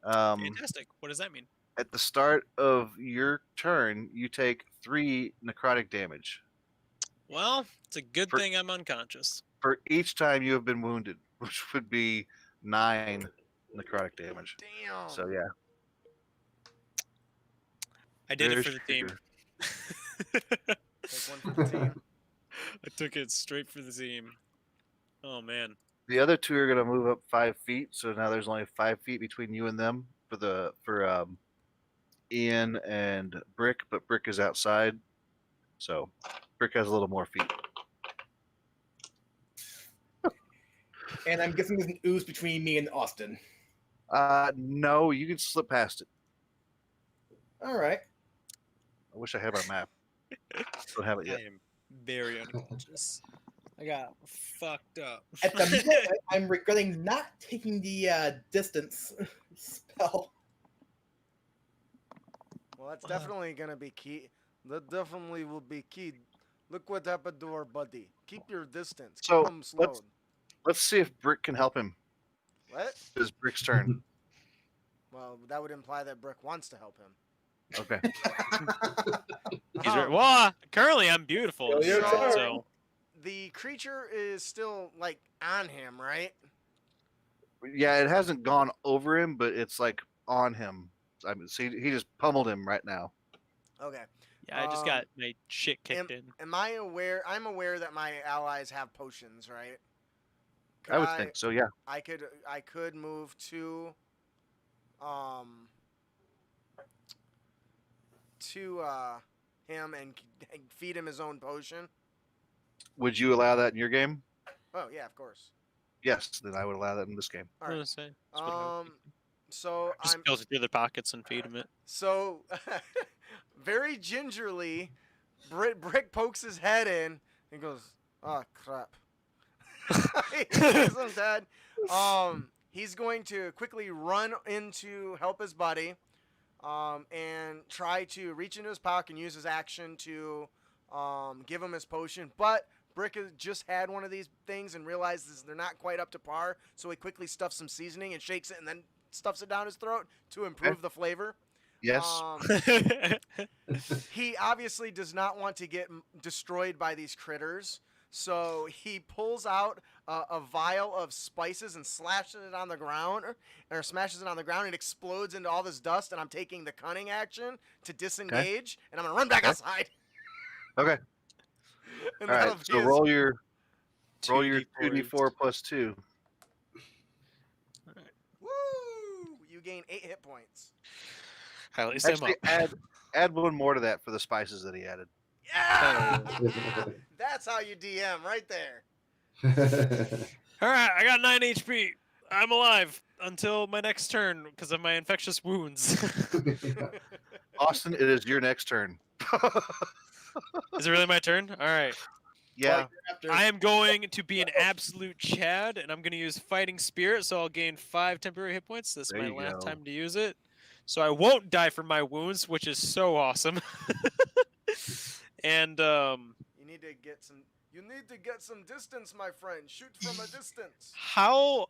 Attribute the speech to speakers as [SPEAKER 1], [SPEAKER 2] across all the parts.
[SPEAKER 1] Fantastic. What does that mean?
[SPEAKER 2] At the start of your turn, you take 3 necrotic damage
[SPEAKER 1] Well, it's a good
[SPEAKER 2] for
[SPEAKER 1] thing I'm unconscious.
[SPEAKER 2] for each time you have been wounded, which would be 9 necrotic damage.
[SPEAKER 3] Damn.
[SPEAKER 2] So yeah,
[SPEAKER 1] I did it
[SPEAKER 2] very
[SPEAKER 1] for the team.
[SPEAKER 3] Take one for the team.
[SPEAKER 1] I took it straight for the team. Oh man.
[SPEAKER 2] The other 2 are going to move up 5 feet, so now there's only 5 feet between you and them for Ian and Brick, but Brick is outside, so Brick has a little more feet.
[SPEAKER 4] And I'm guessing there's an ooze between me and Austin.
[SPEAKER 2] No, you can slip past it.
[SPEAKER 4] All right.
[SPEAKER 2] I wish I had my map. Don't have it yet.
[SPEAKER 1] I am very unconscious. I got fucked up.
[SPEAKER 4] At the moment, I'm regretting not taking the distance spell.
[SPEAKER 3] Well, that's definitely gonna be key. That definitely will be key. Look what happened to our buddy. Keep your distance. Keep
[SPEAKER 2] So,
[SPEAKER 3] him slowed.
[SPEAKER 2] Let's see if Brick can help him.
[SPEAKER 3] What?
[SPEAKER 2] It's Brick's turn.
[SPEAKER 3] Well, that would imply that Brick wants to help him.
[SPEAKER 2] Okay.
[SPEAKER 1] He's right. Well, currently I'm beautiful.
[SPEAKER 4] Well, you're
[SPEAKER 3] So-
[SPEAKER 1] So
[SPEAKER 3] The creature is still like on him, right?
[SPEAKER 2] Yeah, it hasn't gone over him, but it's like on him. I mean, see, he just pummeled him right now.
[SPEAKER 3] Okay.
[SPEAKER 1] yeah, I just got my shit kicked in.
[SPEAKER 3] Am I aware? I'm aware that my allies have potions, right?
[SPEAKER 2] I would think so. Yeah.
[SPEAKER 3] I could move to him and feed him his own potion.
[SPEAKER 2] Would you allow that in your game?
[SPEAKER 3] Oh yeah, of course.
[SPEAKER 2] Yes. Then I would allow that in this game.
[SPEAKER 3] All
[SPEAKER 1] I
[SPEAKER 3] right.
[SPEAKER 1] was gonna say, that's what I would do.
[SPEAKER 3] So
[SPEAKER 1] Just
[SPEAKER 3] I'm
[SPEAKER 1] goes through their pockets and feed him it.
[SPEAKER 3] so very gingerly, Brick pokes his head in and goes, "Oh crap." He sees him dead. He's going to quickly run in to help his buddy, and try to reach into his pocket and use his action to give him his potion. But Brick has just had one of these things and realizes they're not quite up to par, so he quickly stuffs some seasoning and shakes it and then stuffs it down his throat to improve the flavor.
[SPEAKER 2] Yes.
[SPEAKER 3] He obviously does not want to get destroyed by these critters, so he pulls out a vial of spices and slashes it on the ground, or smashes it on the ground. It explodes into all this dust, and I'm taking the cunning action to disengage, and I'm gonna run back outside.
[SPEAKER 2] Okay.
[SPEAKER 3] And
[SPEAKER 2] All
[SPEAKER 3] that'll
[SPEAKER 2] right.
[SPEAKER 3] be
[SPEAKER 2] So
[SPEAKER 3] his-
[SPEAKER 2] roll your
[SPEAKER 1] 2d4
[SPEAKER 2] 2d4 plus 2.
[SPEAKER 3] Woo! You gain 8 hit points.
[SPEAKER 1] At least I'm
[SPEAKER 2] Actually,
[SPEAKER 1] up.
[SPEAKER 2] add one more to that for the spices that he added.
[SPEAKER 3] Yeah! That's how you DM right there.
[SPEAKER 1] All right, I got 9 HP. I'm alive until my next turn because of my infectious wounds.
[SPEAKER 2] Austin, it is your next turn.
[SPEAKER 1] Is it really my turn? All right.
[SPEAKER 2] Yeah.
[SPEAKER 4] After
[SPEAKER 1] I am going to be an absolute Chad, and I'm going to use Fighting Spirit, so I'll gain 5 temporary hit points. This is
[SPEAKER 2] There
[SPEAKER 1] my
[SPEAKER 2] you
[SPEAKER 1] last
[SPEAKER 2] go.
[SPEAKER 1] time to use it. So I won't die from my wounds, which is so awesome. And
[SPEAKER 3] You need to get some. You need to get some distance, my friend. Shoot from a distance.
[SPEAKER 1] how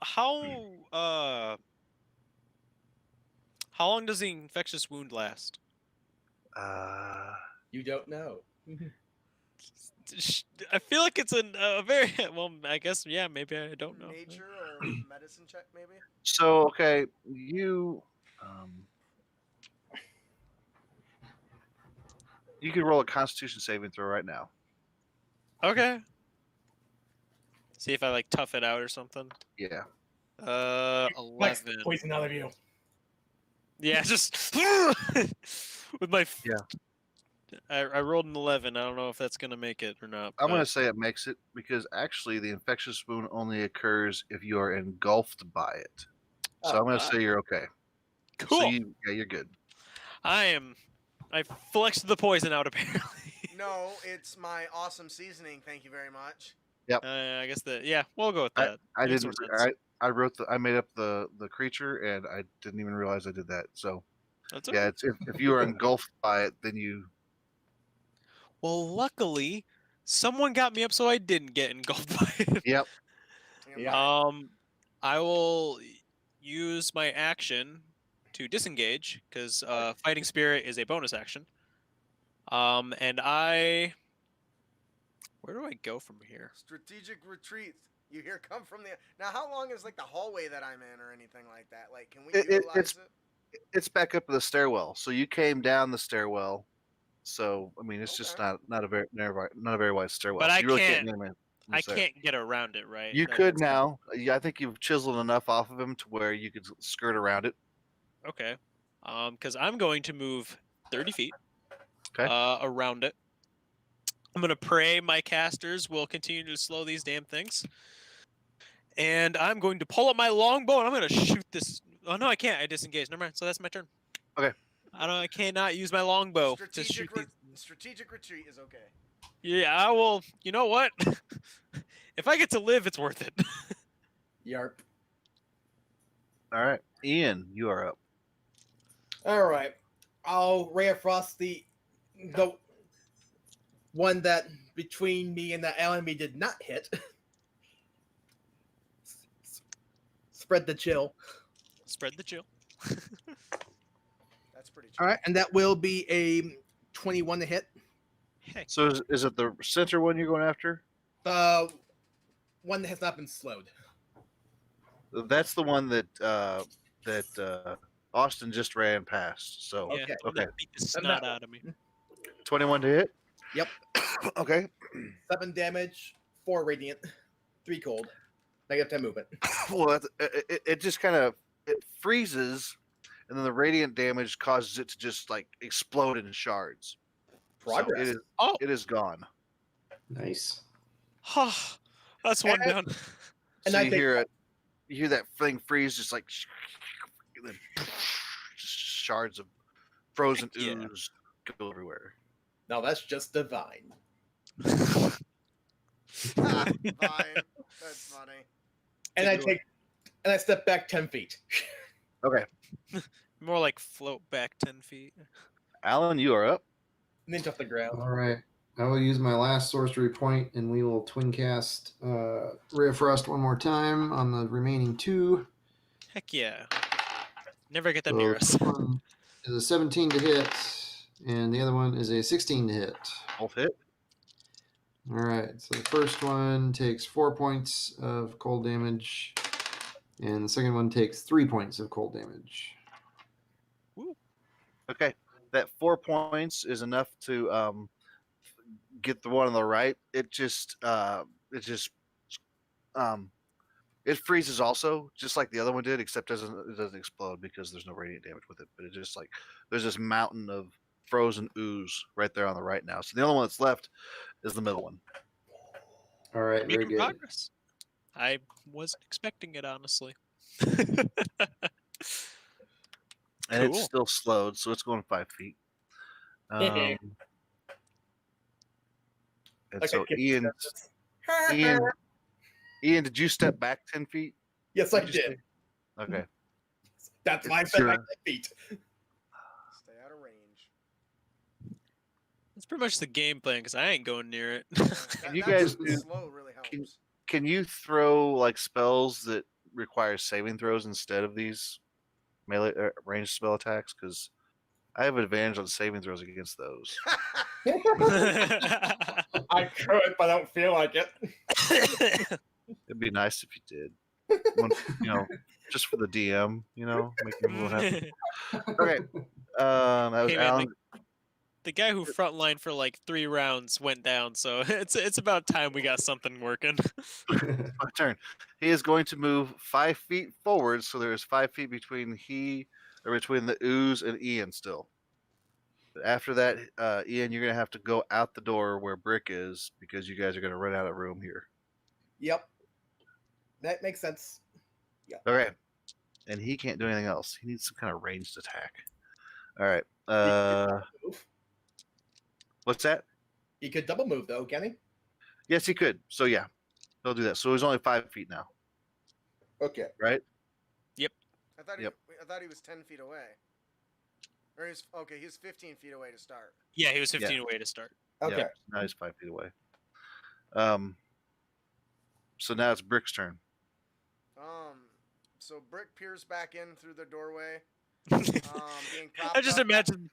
[SPEAKER 1] long does the infectious wound last?
[SPEAKER 4] you don't know.
[SPEAKER 1] I feel like it's a very well. I guess yeah. Maybe I don't know.
[SPEAKER 3] Nature or medicine check, maybe.
[SPEAKER 2] So okay, you can roll a Constitution saving throw right now.
[SPEAKER 1] Okay. See if I like tough it out or something.
[SPEAKER 2] Yeah.
[SPEAKER 4] Flex
[SPEAKER 1] 11.
[SPEAKER 4] poison out of you.
[SPEAKER 1] Yeah, just with my.
[SPEAKER 2] Yeah.
[SPEAKER 1] I rolled an 11. I don't know if that's gonna make it or not.
[SPEAKER 2] I'm going
[SPEAKER 1] but-
[SPEAKER 2] to say it makes it because actually the infectious wound only occurs if you are engulfed by it. So I'm going to say you're okay.
[SPEAKER 1] Cool.
[SPEAKER 2] So you're good.
[SPEAKER 1] I flexed the poison out apparently.
[SPEAKER 3] No, it's my awesome seasoning. Thank you very much.
[SPEAKER 1] I guess that. Yeah, we'll go with that.
[SPEAKER 2] I
[SPEAKER 1] Makes
[SPEAKER 2] didn't.
[SPEAKER 1] more sense.
[SPEAKER 2] I made up the creature and I didn't even realize I did that. So
[SPEAKER 1] That's
[SPEAKER 2] yeah,
[SPEAKER 1] okay.
[SPEAKER 2] it's if you are engulfed by it, then you.
[SPEAKER 1] Well, luckily, someone got me up so I didn't get engulfed by it.
[SPEAKER 2] Yep.
[SPEAKER 4] Yeah.
[SPEAKER 1] I will use my action to disengage because Fighting Spirit is a bonus action. And where do I go from here?
[SPEAKER 3] Strategic retreat. You hear come from the. Now, how long is like the hallway that I'm in or anything like that? Like, can we utilize it?
[SPEAKER 2] It's back up to the stairwell. So you came down the stairwell. So I mean, it's just
[SPEAKER 3] Okay.
[SPEAKER 2] not a very wide stairwell.
[SPEAKER 1] But
[SPEAKER 2] so
[SPEAKER 1] I
[SPEAKER 2] you really
[SPEAKER 1] can't-
[SPEAKER 2] can't name it.
[SPEAKER 1] I can't get around it, right?
[SPEAKER 2] You
[SPEAKER 1] That-
[SPEAKER 2] could
[SPEAKER 1] that's not-
[SPEAKER 2] now. Yeah, I think you've chiseled enough off of him to where you could skirt around it.
[SPEAKER 1] Okay. Because I'm going to move 30 feet.
[SPEAKER 2] Okay.
[SPEAKER 1] Around it. I'm gonna pray my casters will continue to slow these damn things. And I'm going to pull up my longbow and I'm gonna shoot this. Oh no, I can't. I disengaged. Never mind. So that's my turn.
[SPEAKER 2] Okay.
[SPEAKER 1] I cannot use my longbow to shoot these.
[SPEAKER 3] Strategic retreat is okay.
[SPEAKER 1] Yeah, well, you know what? If I get to live, it's worth it.
[SPEAKER 4] Yarp.
[SPEAKER 2] All right, Ian, you are up.
[SPEAKER 4] All right. I'll Ray of Frost the one that between me and the enemy did not hit. Spread the chill.
[SPEAKER 1] Spread the chill.
[SPEAKER 3] That's pretty.
[SPEAKER 4] All right, and that will be a 21 to hit.
[SPEAKER 1] Heck.
[SPEAKER 2] So is it the center one you're going after?
[SPEAKER 4] The one that has not been slowed.
[SPEAKER 2] That's the one that Austin just ran past. So
[SPEAKER 1] Yeah,
[SPEAKER 4] Okay.
[SPEAKER 1] one that beat the snot out of me.
[SPEAKER 2] 21 to hit.
[SPEAKER 4] Yep.
[SPEAKER 2] Okay.
[SPEAKER 4] 7 damage, 4 radiant, 3 cold, -10 movement.
[SPEAKER 2] Well, it just kind of freezes, and then the radiant damage causes it to just like explode in shards.
[SPEAKER 4] Progress.
[SPEAKER 2] So
[SPEAKER 1] Oh,
[SPEAKER 2] it is gone.
[SPEAKER 5] Nice.
[SPEAKER 1] that's one
[SPEAKER 4] And-
[SPEAKER 1] down.
[SPEAKER 4] And
[SPEAKER 2] So
[SPEAKER 4] I
[SPEAKER 2] you
[SPEAKER 4] think-
[SPEAKER 2] hear that thing freeze, just like and then just shards of frozen
[SPEAKER 1] Heck yeah.
[SPEAKER 2] ooze go everywhere.
[SPEAKER 4] Now that's just divine.
[SPEAKER 3] Fine. That's funny.
[SPEAKER 4] And I step back 10 feet.
[SPEAKER 2] Okay,
[SPEAKER 1] More like float back 10 feet.
[SPEAKER 2] Alan, you are up.
[SPEAKER 4] Ninja off the ground.
[SPEAKER 5] All right. I will use my last sorcery point, and we will twin cast Ray of Frost one more time on the remaining 2.
[SPEAKER 1] Heck yeah. Never get them
[SPEAKER 5] So
[SPEAKER 1] near us.
[SPEAKER 5] this one is a 17 to hit, and the other one is a 16 to hit.
[SPEAKER 2] Both hit.
[SPEAKER 5] All right. So the first one takes 4 points of cold damage, and the second one takes 3 points of cold damage.
[SPEAKER 2] Okay, that 4 points is enough to get the one on the right. It freezes also, just like the other one did, except it doesn't explode because there's no radiant damage with it. But it just like there's this mountain of frozen ooze right there on the right now. So the only one that's left is the middle one.
[SPEAKER 5] All right. Very
[SPEAKER 1] Making
[SPEAKER 5] good.
[SPEAKER 1] progress. I wasn't expecting it, honestly.
[SPEAKER 2] And
[SPEAKER 1] Cool.
[SPEAKER 2] it's still slowed, so it's going 5 feet. And
[SPEAKER 4] Like
[SPEAKER 2] so
[SPEAKER 4] I get
[SPEAKER 2] Ian, did you step back 10 feet?
[SPEAKER 4] Yes, I
[SPEAKER 2] Did you
[SPEAKER 4] did.
[SPEAKER 2] say? Okay.
[SPEAKER 4] That's why I step back 10 feet.
[SPEAKER 3] Stay out of range.
[SPEAKER 1] That's pretty much the game plan because I ain't going near it.
[SPEAKER 2] You
[SPEAKER 3] That
[SPEAKER 2] guys
[SPEAKER 3] being
[SPEAKER 2] do-
[SPEAKER 3] slow really helps.
[SPEAKER 2] Can you throw like spells that require saving throws instead of these melee ranged spell attacks? Because I have an advantage on saving throws against those.
[SPEAKER 4] I could, but I don't feel like it.
[SPEAKER 2] It'd be nice if you did. Just for the DM, make everyone happy. Okay. That was
[SPEAKER 1] Hey, man,
[SPEAKER 2] Alan.
[SPEAKER 1] The guy who frontlined for like 3 rounds went down, so it's about time we got something working.
[SPEAKER 2] My turn. He is going to move 5 feet forward, so there is 5 feet between the ooze and Ian still. But after that, Ian, you're gonna have to go out the door where Brick is because you guys are gonna run out of room here.
[SPEAKER 4] Yep. That makes sense.
[SPEAKER 2] Okay. And he can't do anything else. He needs some kind of ranged attack. All right.
[SPEAKER 4] Move.
[SPEAKER 2] What's that?
[SPEAKER 4] He could double move though, can he?
[SPEAKER 2] Yes, he could. So yeah, he'll do that. So he's only 5 feet now,
[SPEAKER 4] Okay.
[SPEAKER 2] right?
[SPEAKER 3] I thought
[SPEAKER 2] Yep.
[SPEAKER 3] I thought he was 10 feet away. Or he's 15 feet away to start.
[SPEAKER 1] Yeah, he was 15 away to start.
[SPEAKER 4] Okay.
[SPEAKER 2] Yeah, now he's 5 feet away. So now it's Brick's turn.
[SPEAKER 3] So Brick peers back in through the doorway, Being propped
[SPEAKER 1] I just
[SPEAKER 3] up.
[SPEAKER 1] imagine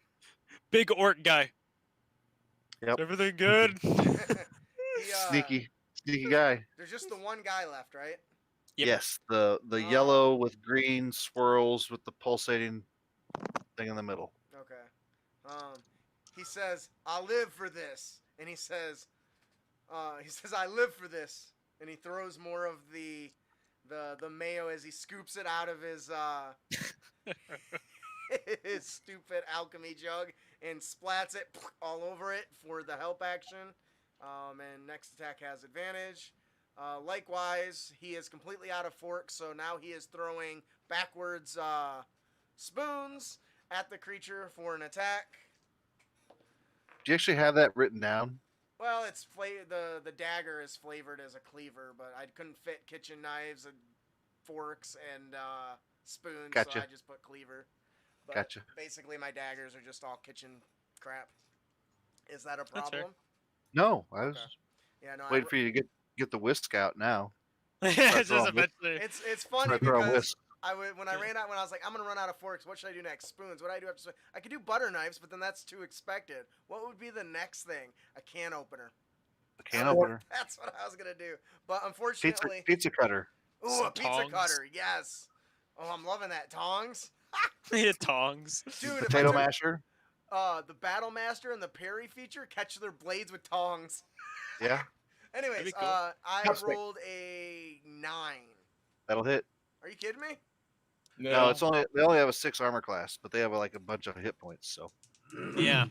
[SPEAKER 1] big orc guy.
[SPEAKER 2] Yep.
[SPEAKER 1] Is everything good?
[SPEAKER 3] He,
[SPEAKER 2] Sneaky guy.
[SPEAKER 3] There's just the one guy left, right?
[SPEAKER 1] Yep.
[SPEAKER 2] Yes, the yellow with green swirls with the pulsating thing in the middle.
[SPEAKER 3] Okay. He says, "I'll live for this," and he says, "I live for this," and he throws more of the mayo as he scoops it out of his his stupid alchemy jug and splats it all over it for the help action. And next attack has advantage. Likewise, he is completely out of forks, so now he is throwing backwards spoons at the creature for an attack.
[SPEAKER 2] Do you actually have that written down?
[SPEAKER 3] Well, it's the dagger is flavored as a cleaver, but I couldn't fit kitchen knives and forks and spoons,
[SPEAKER 2] Gotcha.
[SPEAKER 3] so I just put cleaver. But
[SPEAKER 2] Gotcha.
[SPEAKER 3] basically, my daggers are just all kitchen crap. Is that a
[SPEAKER 1] That's fair.
[SPEAKER 3] problem?
[SPEAKER 2] No, I was
[SPEAKER 3] Okay. Yeah, no.
[SPEAKER 2] waiting for you to get the whisk out now.
[SPEAKER 1] Just
[SPEAKER 2] wrong.
[SPEAKER 1] eventually.
[SPEAKER 3] It's funny
[SPEAKER 2] Right, throw a
[SPEAKER 3] because
[SPEAKER 2] whisk.
[SPEAKER 3] when I was like, I'm gonna run out of forks. What should I do next? Spoons. What do I do after? I could do butter knives, but then that's too expected. What would be the next thing? A can opener.
[SPEAKER 2] A can opener.
[SPEAKER 3] That's what I was gonna do. But unfortunately,
[SPEAKER 2] Pizza cutter.
[SPEAKER 3] ooh,
[SPEAKER 1] Some
[SPEAKER 3] a pizza
[SPEAKER 1] tongs.
[SPEAKER 3] cutter. Yes. Oh, I'm loving that. Tongs.
[SPEAKER 1] Yeah, tongs.
[SPEAKER 3] Dude, if I
[SPEAKER 2] Potato
[SPEAKER 3] took,
[SPEAKER 2] masher.
[SPEAKER 3] the Battle Master and the Parry feature, catch their blades with tongs.
[SPEAKER 2] Yeah,
[SPEAKER 3] Anyways,
[SPEAKER 1] be cool.
[SPEAKER 3] I
[SPEAKER 4] Chopstick.
[SPEAKER 3] rolled a 9.
[SPEAKER 2] that'll hit.
[SPEAKER 3] Are you kidding me?
[SPEAKER 2] No, they only have a 6 armor class, but they have like a bunch of hit points. So
[SPEAKER 1] Yeah.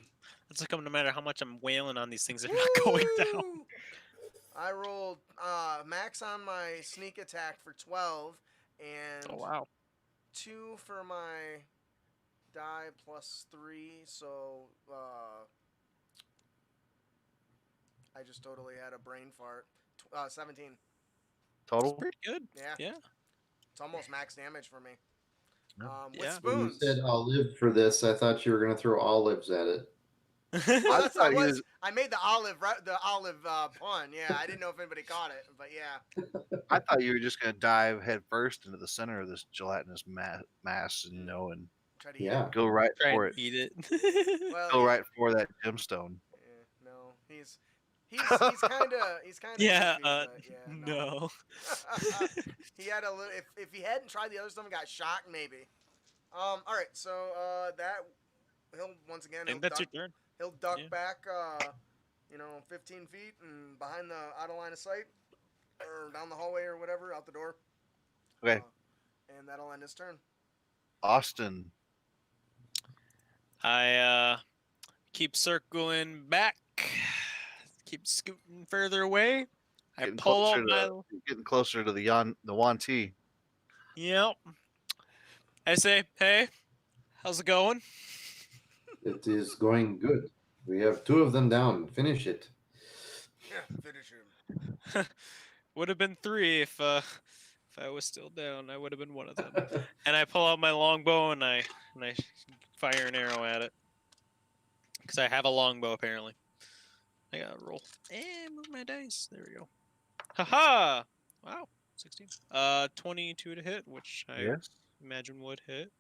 [SPEAKER 1] It's like no matter how much I'm wailing on these things, they're not going down.
[SPEAKER 3] Woo! I rolled max on my sneak attack for 12 and
[SPEAKER 1] Oh wow.
[SPEAKER 3] 2 for my die plus 3, so I just totally had a brain fart. 17.
[SPEAKER 1] It's
[SPEAKER 2] total.
[SPEAKER 1] pretty good.
[SPEAKER 3] Yeah.
[SPEAKER 1] Yeah.
[SPEAKER 3] It's almost max damage for me.
[SPEAKER 2] Yeah.
[SPEAKER 3] With
[SPEAKER 1] Yeah.
[SPEAKER 5] When you
[SPEAKER 3] spoons.
[SPEAKER 5] said I'll live for this, I thought you were going to throw olives at it.
[SPEAKER 3] Well,
[SPEAKER 2] I
[SPEAKER 3] that's
[SPEAKER 2] thought
[SPEAKER 3] I
[SPEAKER 2] he
[SPEAKER 3] was.
[SPEAKER 2] was-
[SPEAKER 3] I made the olive pun. Yeah, I didn't know if anybody caught it, but yeah.
[SPEAKER 2] I thought you were just gonna dive head first into the center of this gelatinous mass, and
[SPEAKER 3] Try to eat
[SPEAKER 5] Yeah.
[SPEAKER 3] it.
[SPEAKER 2] go right
[SPEAKER 1] Try
[SPEAKER 2] for
[SPEAKER 1] and
[SPEAKER 2] it.
[SPEAKER 1] eat it.
[SPEAKER 3] Well,
[SPEAKER 2] Go right for that gemstone.
[SPEAKER 3] Yeah, no, he's kind of
[SPEAKER 1] Yeah.
[SPEAKER 3] goofy, but yeah,
[SPEAKER 1] No.
[SPEAKER 3] he had a little. If he hadn't tried the other stuff and got shocked, maybe. All right, so that he'll once again
[SPEAKER 1] I think that's your turn.
[SPEAKER 3] he'll duck
[SPEAKER 1] Yeah.
[SPEAKER 3] back 15 feet and behind the out of line of sight or down the hallway or whatever out the door.
[SPEAKER 2] Okay.
[SPEAKER 3] And that'll end his turn.
[SPEAKER 2] Austin.
[SPEAKER 1] I keep circling back. Keep scooting further away. I
[SPEAKER 2] Getting
[SPEAKER 1] pull
[SPEAKER 2] closer
[SPEAKER 1] out my.
[SPEAKER 2] to getting closer to the Yuan-Ti.
[SPEAKER 1] Yep. I say, hey, how's it going?
[SPEAKER 5] It is going good. We have 2 of them down. Finish it.
[SPEAKER 3] Yeah, finish him.
[SPEAKER 1] Would have been 3 if I was still down. I would have been one of them. And I pull out my longbow and I fire an arrow at it because I have a longbow apparently. I gotta roll and move my dice. There we go. Haha! Wow, 16. 22 to hit, which I
[SPEAKER 2] Yes.
[SPEAKER 1] imagine would hit.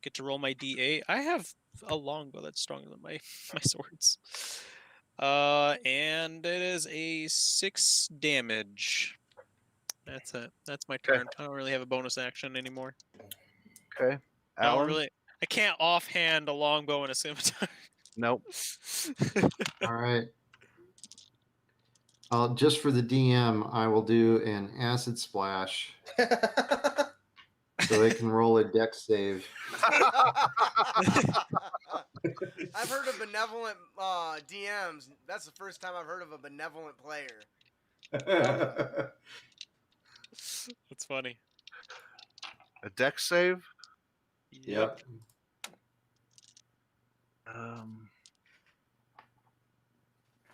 [SPEAKER 1] Get to roll my d8. I have a longbow that's stronger than my swords. And it is a 6 damage. That's it. That's my
[SPEAKER 2] Okay.
[SPEAKER 1] turn. I don't really have a bonus action anymore.
[SPEAKER 2] Okay.
[SPEAKER 1] I don't
[SPEAKER 2] Alan.
[SPEAKER 1] really. I can't offhand a longbow and a scimitar.
[SPEAKER 2] Nope.
[SPEAKER 5] All right. Just for the DM, I will do an acid splash so they can roll a dex save.
[SPEAKER 3] I've heard of benevolent DMs. That's the first time I've heard of a benevolent player.
[SPEAKER 1] That's funny.
[SPEAKER 2] A dex save.
[SPEAKER 5] Yep.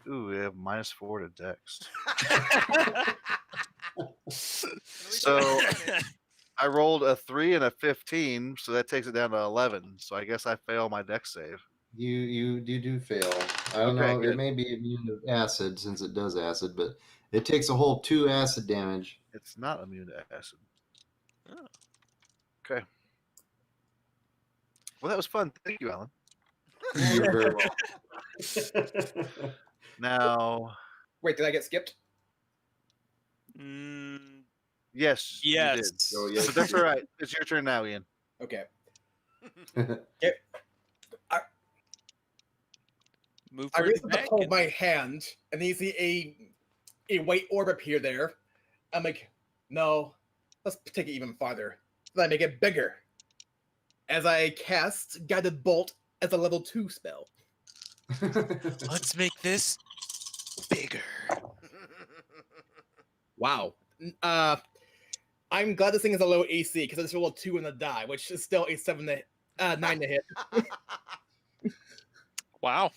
[SPEAKER 2] Ooh, we have -4 to dex.
[SPEAKER 3] At least
[SPEAKER 2] So-
[SPEAKER 3] I got advantage.
[SPEAKER 2] I rolled a 3 and a 15, so that takes it down to 11. So I guess I fail my dex save.
[SPEAKER 5] You do fail. I don't
[SPEAKER 2] Okay,
[SPEAKER 5] know.
[SPEAKER 2] good.
[SPEAKER 5] It may be immune to acid since it does acid, but it takes a whole 2 acid damage.
[SPEAKER 2] It's not immune to acid.
[SPEAKER 1] Oh.
[SPEAKER 2] Okay. Well, that was fun. Thank you, Alan.
[SPEAKER 5] You're very well.
[SPEAKER 2] Now,
[SPEAKER 4] Wait, did I get skipped?
[SPEAKER 1] Mm,
[SPEAKER 2] yes, you did.
[SPEAKER 1] yes.
[SPEAKER 5] Oh, yes,
[SPEAKER 2] But that's
[SPEAKER 5] you
[SPEAKER 2] all
[SPEAKER 5] did.
[SPEAKER 2] right. It's your turn now, Ian.
[SPEAKER 4] Okay.
[SPEAKER 1] Move
[SPEAKER 4] I
[SPEAKER 1] further
[SPEAKER 4] raise up the
[SPEAKER 1] back.
[SPEAKER 4] palm of
[SPEAKER 1] and-
[SPEAKER 4] my hand, and then you see a white orb appear there. I'm like, no, let's take it even farther. Then I make it bigger. As I cast Guided Bolt as a level 2 spell.
[SPEAKER 1] Let's make this bigger.
[SPEAKER 4] Wow. I'm glad this thing is a low AC because it's roll a 2 in the die, which is still a 9 to hit.
[SPEAKER 1] Wow.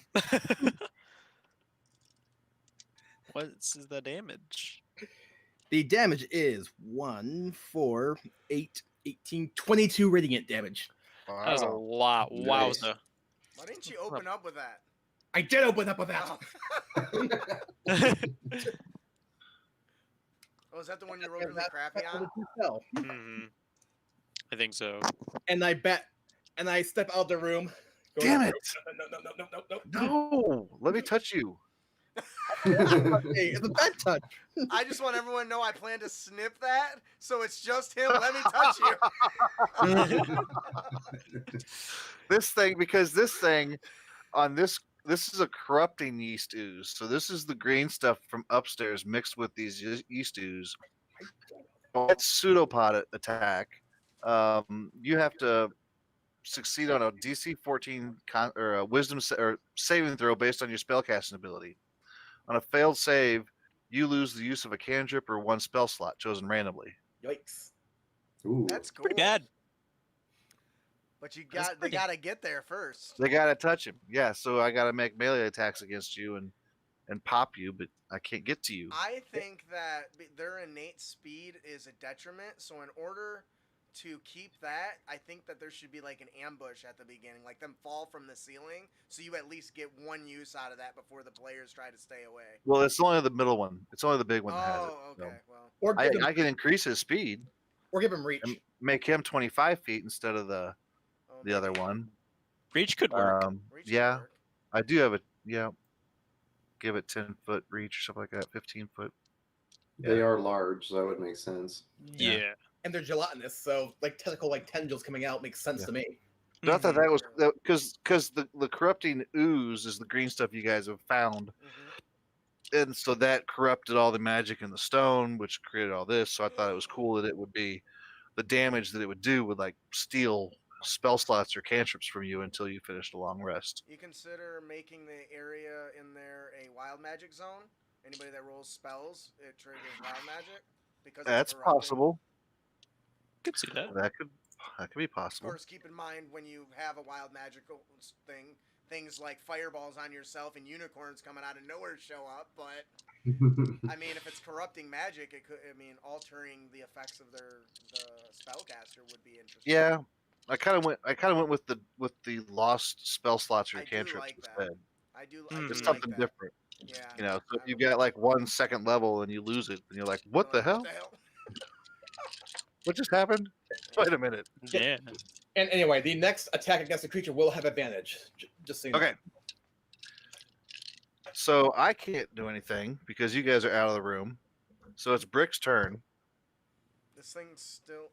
[SPEAKER 1] What's the damage?
[SPEAKER 4] The damage is 1, 4, 8, 18, 22 radiant damage.
[SPEAKER 1] That was a
[SPEAKER 2] Wow.
[SPEAKER 1] lot.
[SPEAKER 5] Nice.
[SPEAKER 1] Wowza.
[SPEAKER 3] Why didn't you open up with that?
[SPEAKER 4] I did open up with that.
[SPEAKER 3] Oh, is that the one you rolled really crappy on?
[SPEAKER 4] Spell.
[SPEAKER 1] Mhm. I think so.
[SPEAKER 4] And I step out of the room. going,
[SPEAKER 2] Damn it!
[SPEAKER 4] No.
[SPEAKER 2] No, let me touch you.
[SPEAKER 4] Hey, it's a bad touch.
[SPEAKER 3] I just want everyone to know I plan to snip that, so it's just him. Let me touch you.
[SPEAKER 2] This thing, because this thing on this is a corrupting yeast ooze. So this is the green stuff from upstairs mixed with these yeast ooze. It's pseudopod attack. You have to succeed on a DC 14 or a wisdom or saving throw based on your spellcasting ability. On a failed save, you lose the use of a cantrip or one spell slot chosen randomly.
[SPEAKER 4] Yikes.
[SPEAKER 5] Ooh.
[SPEAKER 3] That's cool.
[SPEAKER 1] Pretty bad.
[SPEAKER 3] But they
[SPEAKER 1] pretty-
[SPEAKER 3] gotta get there first.
[SPEAKER 2] They gotta touch him. Yeah, so I gotta make melee attacks against you and pop you, but I can't get to you.
[SPEAKER 3] I think that their innate speed is a detriment. So in order to keep that, I think that there should be like an ambush at the beginning, like them fall from the ceiling, so you at least get one use out of that before the players try to stay away.
[SPEAKER 2] Well, it's only the middle one. It's only the big one that has it.
[SPEAKER 3] Oh,
[SPEAKER 2] so.
[SPEAKER 3] okay. Well,
[SPEAKER 4] Or give, him,
[SPEAKER 2] I can increase his speed
[SPEAKER 4] or give him reach.
[SPEAKER 2] and make him 25 feet instead of
[SPEAKER 3] oh,
[SPEAKER 2] the other
[SPEAKER 3] maybe
[SPEAKER 2] one.
[SPEAKER 1] Reach could work.
[SPEAKER 3] reach could
[SPEAKER 2] Yeah,
[SPEAKER 3] work.
[SPEAKER 2] I do have give it 10-foot reach or something like that, 15 foot.
[SPEAKER 5] They are large, so that would make sense.
[SPEAKER 1] Yeah.
[SPEAKER 4] And they're gelatinous, so like tentacle like tendrils coming out makes sense
[SPEAKER 2] Yeah.
[SPEAKER 4] to me.
[SPEAKER 2] So I thought
[SPEAKER 1] Mhm.
[SPEAKER 2] that was because the corrupting ooze is the green stuff you guys have found, and so that corrupted all the magic in the stone, which created all this. So I thought it was cool that it would be the damage that it would do would like steal spell slots or cantrips from you until you finished a long rest.
[SPEAKER 3] You consider making the area in there a wild magic zone. Anybody that rolls spells, it triggers wild magic because it's
[SPEAKER 2] That's
[SPEAKER 3] corrupting.
[SPEAKER 2] possible.
[SPEAKER 1] Could see that.
[SPEAKER 2] That could be
[SPEAKER 3] Of
[SPEAKER 2] possible.
[SPEAKER 3] course, keep in mind when you have a wild magical thing, things like fireballs on yourself and unicorns coming out of nowhere show up. But I mean, if it's corrupting magic, it could. I mean, altering the effects of the spellcaster would be interesting.
[SPEAKER 2] Yeah, I kind of went with the lost spell slots or
[SPEAKER 3] I do
[SPEAKER 2] cantrips
[SPEAKER 3] like that.
[SPEAKER 2] instead.
[SPEAKER 3] I do.
[SPEAKER 1] Mhm.
[SPEAKER 2] It's
[SPEAKER 3] Like
[SPEAKER 2] something
[SPEAKER 3] that.
[SPEAKER 2] different.
[SPEAKER 3] Yeah.
[SPEAKER 2] You know, so if
[SPEAKER 3] I
[SPEAKER 2] you
[SPEAKER 3] would-
[SPEAKER 2] get like 1 second level and you lose it, and you're like, what the
[SPEAKER 3] like,
[SPEAKER 2] hell? What just happened? Wait a minute.
[SPEAKER 1] Yeah.
[SPEAKER 4] And anyway, the next attack against the creature will have advantage. Just so you know.
[SPEAKER 2] Okay. So I can't do anything because you guys are out of the room. So it's Brick's turn.
[SPEAKER 3] This thing's still.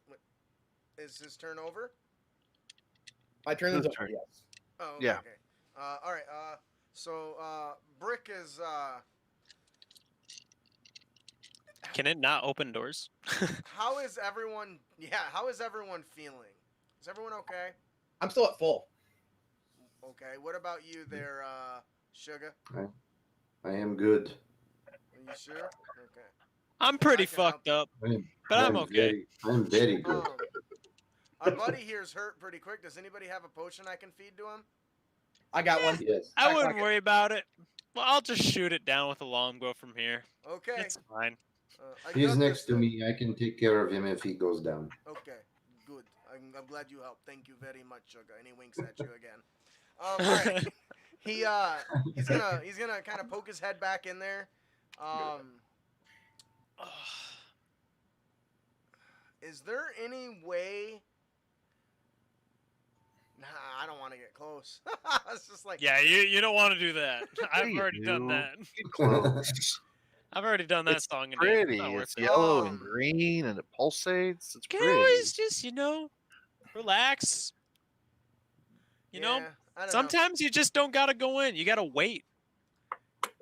[SPEAKER 3] Is his turn over?
[SPEAKER 4] My turn
[SPEAKER 2] His
[SPEAKER 4] is over,
[SPEAKER 2] turn.
[SPEAKER 4] yes.
[SPEAKER 3] Oh, okay.
[SPEAKER 2] Yeah.
[SPEAKER 3] Okay. All right. So Brick is.
[SPEAKER 1] Can it not open doors?
[SPEAKER 3] How is everyone? Yeah. How is everyone feeling? Is everyone okay?
[SPEAKER 4] I'm still at full.
[SPEAKER 3] Okay. What about you there, Sugar?
[SPEAKER 5] I am good.
[SPEAKER 3] Are you sure? Okay.
[SPEAKER 1] I'm pretty
[SPEAKER 3] I can help
[SPEAKER 1] fucked up,
[SPEAKER 5] I am,
[SPEAKER 1] but
[SPEAKER 5] I
[SPEAKER 1] I'm
[SPEAKER 5] am
[SPEAKER 1] okay.
[SPEAKER 5] I'm very good.
[SPEAKER 3] Our buddy here's hurt pretty quick. Does anybody have a potion I can feed to him?
[SPEAKER 4] I got one.
[SPEAKER 5] Yes.
[SPEAKER 1] I
[SPEAKER 4] Back
[SPEAKER 1] wouldn't
[SPEAKER 4] pocket.
[SPEAKER 1] worry about it. Well, I'll just shoot it down with a longbow from here.
[SPEAKER 3] Okay.
[SPEAKER 1] It's fine.
[SPEAKER 3] I
[SPEAKER 5] He's
[SPEAKER 3] got
[SPEAKER 5] next
[SPEAKER 3] this
[SPEAKER 5] to
[SPEAKER 3] thing.
[SPEAKER 5] me. I can take care of him if he goes down.
[SPEAKER 3] Okay, good. I'm glad you helped. Thank you very much, Sugar. And he winks at you again. All right. He's gonna kind of poke his head back in there. Is there any way? Nah, to get close. It's just like,
[SPEAKER 1] Yeah, you don't want to do that. I've
[SPEAKER 2] you
[SPEAKER 1] already done
[SPEAKER 2] do.
[SPEAKER 1] that.
[SPEAKER 2] Get close.
[SPEAKER 1] I've already done that
[SPEAKER 2] It's
[SPEAKER 1] song and dance.
[SPEAKER 2] pretty.
[SPEAKER 1] It's not worth
[SPEAKER 2] It's
[SPEAKER 1] it.
[SPEAKER 2] yellow and
[SPEAKER 3] Um,
[SPEAKER 2] green, and it pulsates. It's
[SPEAKER 1] You can
[SPEAKER 2] pretty.
[SPEAKER 1] always just, relax. You know,
[SPEAKER 3] yeah, I don't know.
[SPEAKER 1] sometimes you just don't gotta go in. You gotta wait.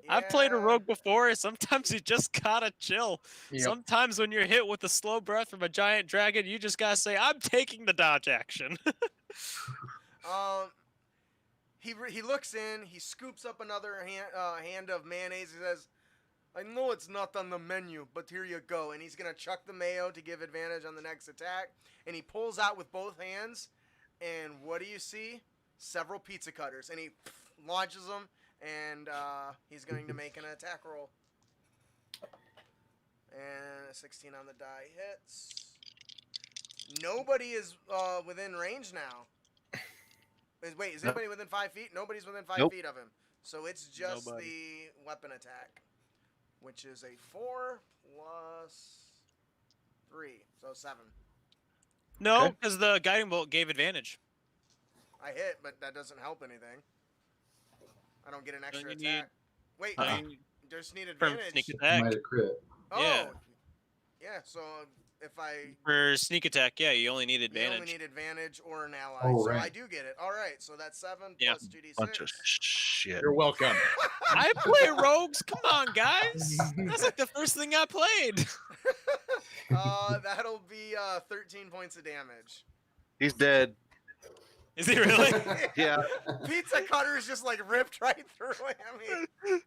[SPEAKER 1] I've played a
[SPEAKER 3] Yeah.
[SPEAKER 1] rogue before. Sometimes you just gotta chill.
[SPEAKER 4] Yep.
[SPEAKER 1] Sometimes when you're hit with a slow breath from a giant dragon, you just gotta say, "I'm taking the dodge action."
[SPEAKER 3] He looks in. He scoops up another hand of mayonnaise. He says, "I know it's not on the menu, but here you go." And he's gonna chuck the mayo to give advantage on the next attack. And he pulls out with both hands. And what do you see? Several pizza cutters. And he launches them. And he's going to make an attack roll. And a 16 on the die hits. Nobody is within range now. Wait, is
[SPEAKER 2] Nope.
[SPEAKER 3] anybody within 5 feet? Nobody's within 5
[SPEAKER 2] Nope.
[SPEAKER 3] feet of him. So it's just
[SPEAKER 1] Nobody.
[SPEAKER 3] the weapon attack, which is a 4 plus 3, so 7.
[SPEAKER 1] No,
[SPEAKER 2] Okay.
[SPEAKER 1] because the guiding bolt gave advantage.
[SPEAKER 3] I hit, but that doesn't help anything. I don't get an extra
[SPEAKER 1] you need-
[SPEAKER 3] attack. Wait,
[SPEAKER 2] Uh-uh.
[SPEAKER 1] You-
[SPEAKER 3] just need
[SPEAKER 1] From
[SPEAKER 3] advantage.
[SPEAKER 1] sneak
[SPEAKER 5] You
[SPEAKER 1] attack.
[SPEAKER 5] might have crit.
[SPEAKER 3] Oh,
[SPEAKER 1] Yeah.
[SPEAKER 3] yeah. So if I
[SPEAKER 1] For sneak attack, yeah, you only need
[SPEAKER 3] you
[SPEAKER 1] advantage.
[SPEAKER 3] only need advantage or an ally,
[SPEAKER 5] Oh,
[SPEAKER 3] so I
[SPEAKER 5] right.
[SPEAKER 3] do get it. All right, so that's 7
[SPEAKER 1] Yeah.
[SPEAKER 3] plus 2d6.
[SPEAKER 2] Bunch of shit.
[SPEAKER 4] You're welcome.
[SPEAKER 1] I play rogues. Come on, guys. That's like the first thing I played.
[SPEAKER 3] That'll be 13 points of damage.
[SPEAKER 2] He's dead.
[SPEAKER 1] Is he really?
[SPEAKER 2] Yeah.
[SPEAKER 3] Pizza cutter is just like ripped right through him.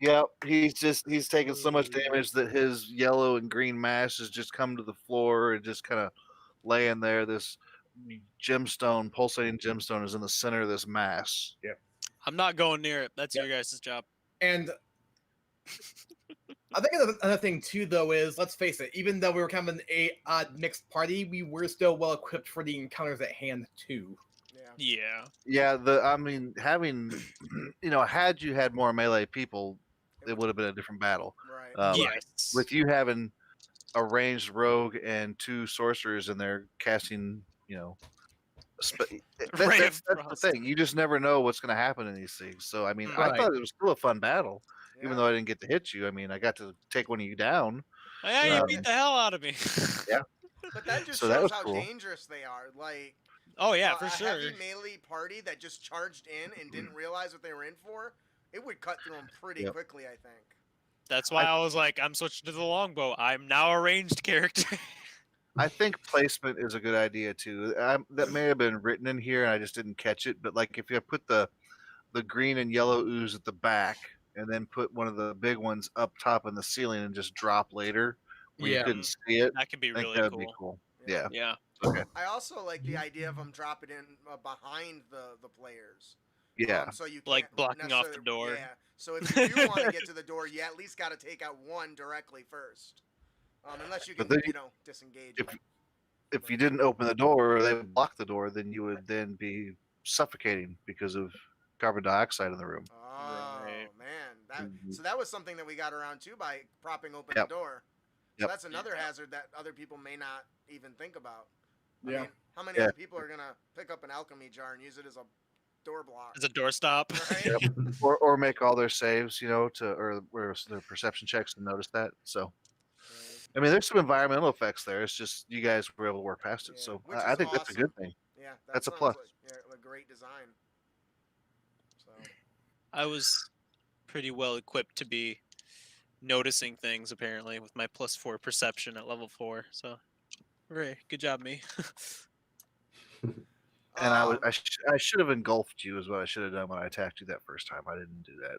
[SPEAKER 2] Yep. He's taken so much damage that his yellow and green mass has just come to the floor and just kind of laying there. This gemstone, pulsating gemstone, is in the center of this mass.
[SPEAKER 1] I'm not going near it. That's
[SPEAKER 4] Yep.
[SPEAKER 1] your guys' job.
[SPEAKER 4] And I think another thing too, though, is let's face it. Even though we were kind of an odd mixed party, we were still well equipped for the encounters at hand too.
[SPEAKER 3] Yeah.
[SPEAKER 1] Yeah.
[SPEAKER 2] Yeah. I mean, having, had you had more melee people, it would have been a different battle.
[SPEAKER 3] Right.
[SPEAKER 1] Yes.
[SPEAKER 2] With you having a ranged rogue and 2 sorcerers in there casting,
[SPEAKER 1] Ray
[SPEAKER 2] that's
[SPEAKER 1] of
[SPEAKER 2] the
[SPEAKER 1] Frost.
[SPEAKER 2] thing. You just never know what's going to happen in these things. So, I mean, I
[SPEAKER 4] Right.
[SPEAKER 2] thought it was still a fun battle,
[SPEAKER 3] Yeah.
[SPEAKER 2] even though I didn't get to hit you. I mean, I got to take one of you down.
[SPEAKER 1] Oh, yeah, you
[SPEAKER 2] Um,
[SPEAKER 1] beat the hell out of me.
[SPEAKER 2] Yeah.
[SPEAKER 3] But that just
[SPEAKER 2] So that
[SPEAKER 3] shows
[SPEAKER 2] was
[SPEAKER 3] how
[SPEAKER 2] cool.
[SPEAKER 3] dangerous they are. Like,
[SPEAKER 1] Oh, yeah, for
[SPEAKER 3] a
[SPEAKER 1] sure.
[SPEAKER 3] heavy melee party that just charged in and didn't realize what they were in for, it would cut through them pretty
[SPEAKER 2] Yep.
[SPEAKER 3] quickly, I think.
[SPEAKER 1] That's why I was like, I'm switching to the longbow. I'm now a ranged character.
[SPEAKER 2] I think placement is a good idea too. That may have been written in here, and I just didn't catch it. But like, if you put the green and yellow ooze at the back, and then put one of the big ones up top in the ceiling, and just drop later where you
[SPEAKER 4] Yeah.
[SPEAKER 2] couldn't see it,
[SPEAKER 1] That could be
[SPEAKER 2] I think
[SPEAKER 1] really
[SPEAKER 2] that would
[SPEAKER 1] cool.
[SPEAKER 2] be cool. Yeah.
[SPEAKER 1] Yeah.
[SPEAKER 2] Okay.
[SPEAKER 3] I also like the idea of them dropping in behind the players.
[SPEAKER 2] Yeah.
[SPEAKER 3] So you
[SPEAKER 1] Like
[SPEAKER 3] can't
[SPEAKER 1] blocking off the
[SPEAKER 3] necessarily-
[SPEAKER 1] door.
[SPEAKER 3] Yeah. So if you do want to get to the door, you at least got to take out one directly first. Unless you can,
[SPEAKER 2] But then
[SPEAKER 3] disengage.
[SPEAKER 2] If you didn't open the door or they blocked the door, then you would then be suffocating because of carbon dioxide in the room.
[SPEAKER 3] Oh
[SPEAKER 1] Right.
[SPEAKER 3] man,
[SPEAKER 2] Mhm.
[SPEAKER 3] so that was something that we got around too by propping open
[SPEAKER 2] Yep.
[SPEAKER 3] the door. So
[SPEAKER 2] Yep.
[SPEAKER 3] that's another hazard that other people may not even think about. I
[SPEAKER 4] Yeah.
[SPEAKER 3] mean, how many
[SPEAKER 2] Yeah.
[SPEAKER 3] other people are gonna pick up an alchemy jar and use it as a door block?
[SPEAKER 1] As a doorstop.
[SPEAKER 3] Right?
[SPEAKER 2] Yep. or make all their saves, or their perception checks and notice that. So, I mean, there's some environmental effects there. It's just you guys were able to work past it.
[SPEAKER 3] Yeah,
[SPEAKER 2] So
[SPEAKER 3] which
[SPEAKER 2] I
[SPEAKER 3] is
[SPEAKER 2] think that's a
[SPEAKER 3] awesome.
[SPEAKER 2] good thing.
[SPEAKER 3] Yeah, that
[SPEAKER 2] That's a
[SPEAKER 3] sounds
[SPEAKER 2] plus.
[SPEAKER 3] Like, a great design. So
[SPEAKER 1] I was pretty well equipped to be noticing things, apparently, with my +4 perception at level 4. So, Ray, good job, me.
[SPEAKER 2] And
[SPEAKER 3] um,
[SPEAKER 2] I should have engulfed you is what I should have done when I attacked you that first time. I didn't do that.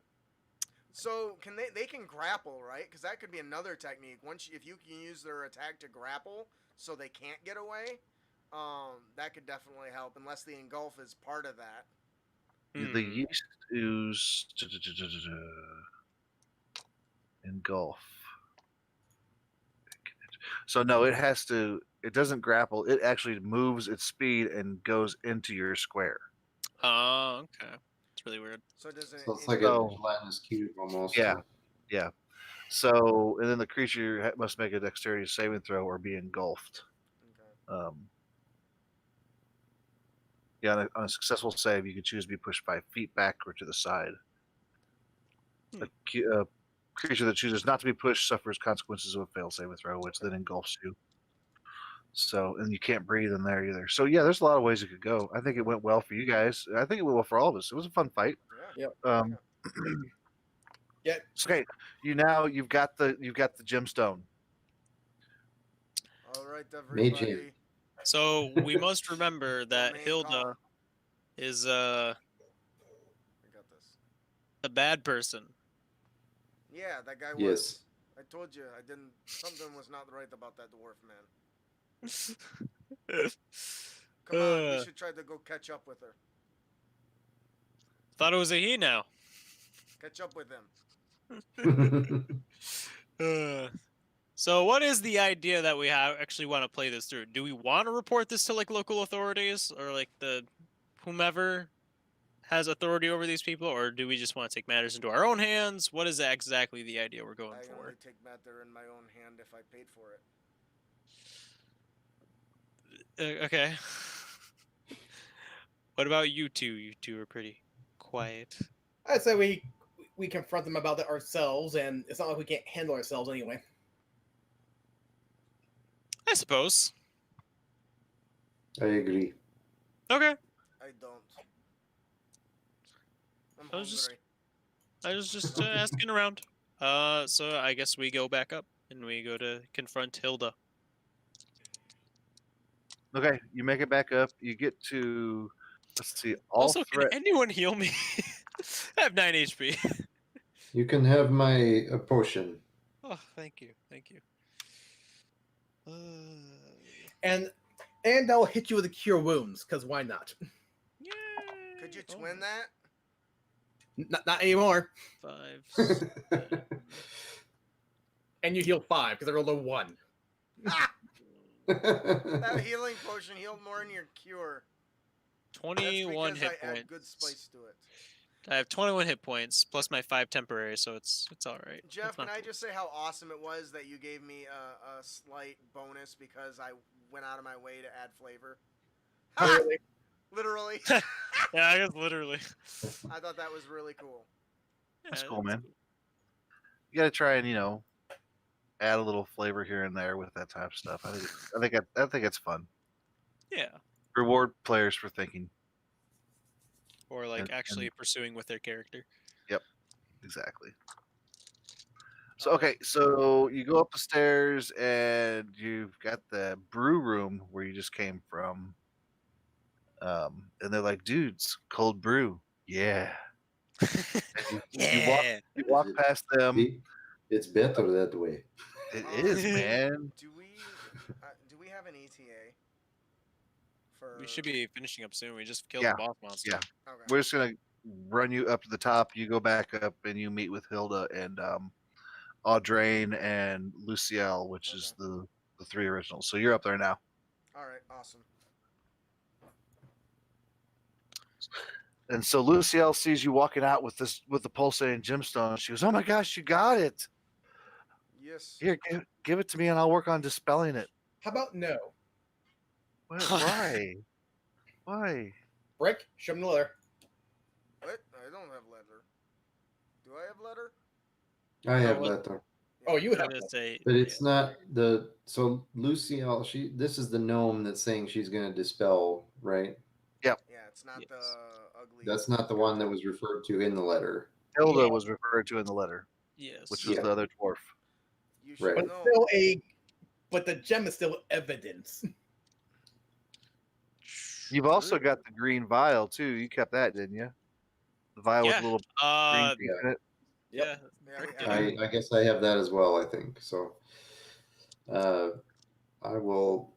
[SPEAKER 3] So can they can grapple, right? Because that could be another technique. If you can use their attack to grapple, so they can't get away, that could definitely help. Unless the engulf is part of that.
[SPEAKER 2] The
[SPEAKER 1] Hmm.
[SPEAKER 2] yeast ooze engulf. So no, it has to. It doesn't grapple. It actually moves its speed and goes into your square.
[SPEAKER 1] Oh, okay. It's really weird.
[SPEAKER 3] So does it?
[SPEAKER 5] So it's like a gelatinous cube almost.
[SPEAKER 2] Yeah. Yeah. So and then the creature must make a dexterity saving throw or be engulfed.
[SPEAKER 3] Okay.
[SPEAKER 2] Yeah, on a successful save, you can choose to be pushed 5 feet back or to the side. A creature that chooses not to be pushed suffers consequences of a fail saving throw, which then engulfs you. So, and you can't breathe in there either. So, yeah, there's a lot of ways it could go. I think it went well for you guys. I think it went well for all of us. It was a fun fight.
[SPEAKER 3] Yeah.
[SPEAKER 4] Yeah.
[SPEAKER 2] Okay, you've got the gemstone.
[SPEAKER 3] All right,
[SPEAKER 5] Mage hand.
[SPEAKER 3] everybody.
[SPEAKER 1] So we must remember that
[SPEAKER 3] main
[SPEAKER 1] Hilda
[SPEAKER 3] call.
[SPEAKER 1] is
[SPEAKER 3] I got this.
[SPEAKER 1] a bad person.
[SPEAKER 3] Yeah, that guy
[SPEAKER 5] Yes.
[SPEAKER 3] was. I told you, I didn't. Something was not right about that dwarf man. Come on, we should try to go catch up with her.
[SPEAKER 1] Thought it was a he now.
[SPEAKER 3] Catch up with him.
[SPEAKER 1] So what is the idea that we actually want to play this through? Do we want to report this to like local authorities or like the whomever has authority over these people, or do we just want to take matters into our own hands? What is exactly the idea we're going
[SPEAKER 3] I
[SPEAKER 1] for?
[SPEAKER 3] only take matter in my own hand if I paid for it.
[SPEAKER 1] Okay. What about you two? You two are pretty quiet.
[SPEAKER 4] I'd say we confront them about it ourselves, and it's not like we can't handle ourselves anyway.
[SPEAKER 1] I suppose.
[SPEAKER 5] I agree.
[SPEAKER 1] Okay.
[SPEAKER 3] I don't. I'm
[SPEAKER 1] I was just-
[SPEAKER 3] hungry.
[SPEAKER 1] I was just asking around. So I guess we go back up and we go to confront Hilda.
[SPEAKER 2] Okay, you make it back up. You get to, let's see, all
[SPEAKER 1] Also,
[SPEAKER 2] threat.
[SPEAKER 1] can anyone heal me? I have 9 HP.
[SPEAKER 5] You can have my potion.
[SPEAKER 1] Oh, thank you, thank you.
[SPEAKER 4] And I'll hit you with a cure wounds, because why not?
[SPEAKER 1] Yay!
[SPEAKER 3] Could you
[SPEAKER 1] Oh,
[SPEAKER 3] twin that?
[SPEAKER 4] Not anymore.
[SPEAKER 1] 5. 7.
[SPEAKER 4] And you heal 5 because I rolled a 1.
[SPEAKER 3] That healing potion healed more than your cure. That's
[SPEAKER 1] 21
[SPEAKER 3] because
[SPEAKER 1] hit
[SPEAKER 3] I add
[SPEAKER 1] points.
[SPEAKER 3] good spice to it.
[SPEAKER 1] I have 21 hit points plus my 5 temporary, so it's all right.
[SPEAKER 3] Jeff,
[SPEAKER 1] It's not
[SPEAKER 3] can I
[SPEAKER 1] too-
[SPEAKER 3] just say how awesome it was that you gave me a slight bonus because I went out of my way to add flavor? Ha!
[SPEAKER 4] Really?
[SPEAKER 3] Literally.
[SPEAKER 1] Yeah, I guess literally.
[SPEAKER 3] I thought that was really cool.
[SPEAKER 2] That's
[SPEAKER 1] Yeah,
[SPEAKER 2] cool, man. You got to try and add a little flavor here and there with that type of stuff. I think it's fun.
[SPEAKER 1] Yeah,
[SPEAKER 2] Reward players for thinking.
[SPEAKER 1] or like
[SPEAKER 2] And-
[SPEAKER 1] actually pursuing with their character.
[SPEAKER 2] Exactly. So okay, so you go up the stairs and you've got the brew room where you just came from. And they're like, dudes, cold brew. Yeah. And you walk past them.
[SPEAKER 5] See? It's better that way.
[SPEAKER 2] It is, man.
[SPEAKER 3] Do we have an ETA? For
[SPEAKER 1] We should be finishing up soon. We just killed
[SPEAKER 2] Yeah,
[SPEAKER 1] the boss monster.
[SPEAKER 2] yeah.
[SPEAKER 3] Okay.
[SPEAKER 2] We're just gonna run you up to the top. You go back up and you meet with Hilda and Audrain and Luciel, which is the 3 originals. So you're up there now.
[SPEAKER 3] All right. Awesome.
[SPEAKER 2] And so Luciel sees you walking out with the pulsating gemstone. She goes, "Oh my gosh, you got it!
[SPEAKER 3] Yes.
[SPEAKER 2] Here, give it to me, and I'll work on dispelling it."
[SPEAKER 4] How about no?
[SPEAKER 2] Why? Why?
[SPEAKER 4] Brick, show me the letter.
[SPEAKER 3] What? I don't have letter. Do I have letter?
[SPEAKER 5] I have
[SPEAKER 1] well-
[SPEAKER 5] letter.
[SPEAKER 4] Oh, you
[SPEAKER 1] I'm
[SPEAKER 4] have
[SPEAKER 1] gonna
[SPEAKER 4] one.
[SPEAKER 1] say,
[SPEAKER 5] But it's not the so Luciel, this is the gnome that's saying she's gonna dispel, right?
[SPEAKER 3] Yeah, it's not
[SPEAKER 1] Yes.
[SPEAKER 3] the ugly.
[SPEAKER 5] That's not the one that was referred to in the letter.
[SPEAKER 2] Hilda
[SPEAKER 4] Yeah.
[SPEAKER 2] was referred to in the letter,
[SPEAKER 1] yes.
[SPEAKER 2] which was
[SPEAKER 5] Yeah.
[SPEAKER 2] the other dwarf.
[SPEAKER 3] You should
[SPEAKER 5] Right.
[SPEAKER 4] But
[SPEAKER 3] know.
[SPEAKER 4] but the gem is still evidence.
[SPEAKER 2] You've also got the green vial too. You kept that, didn't you? The vial with
[SPEAKER 1] Yeah.
[SPEAKER 2] a little green piece in it.
[SPEAKER 1] Yeah.
[SPEAKER 3] Yeah,
[SPEAKER 1] Brick
[SPEAKER 3] we-
[SPEAKER 1] did it.
[SPEAKER 5] I guess I have that as well, I think. So I will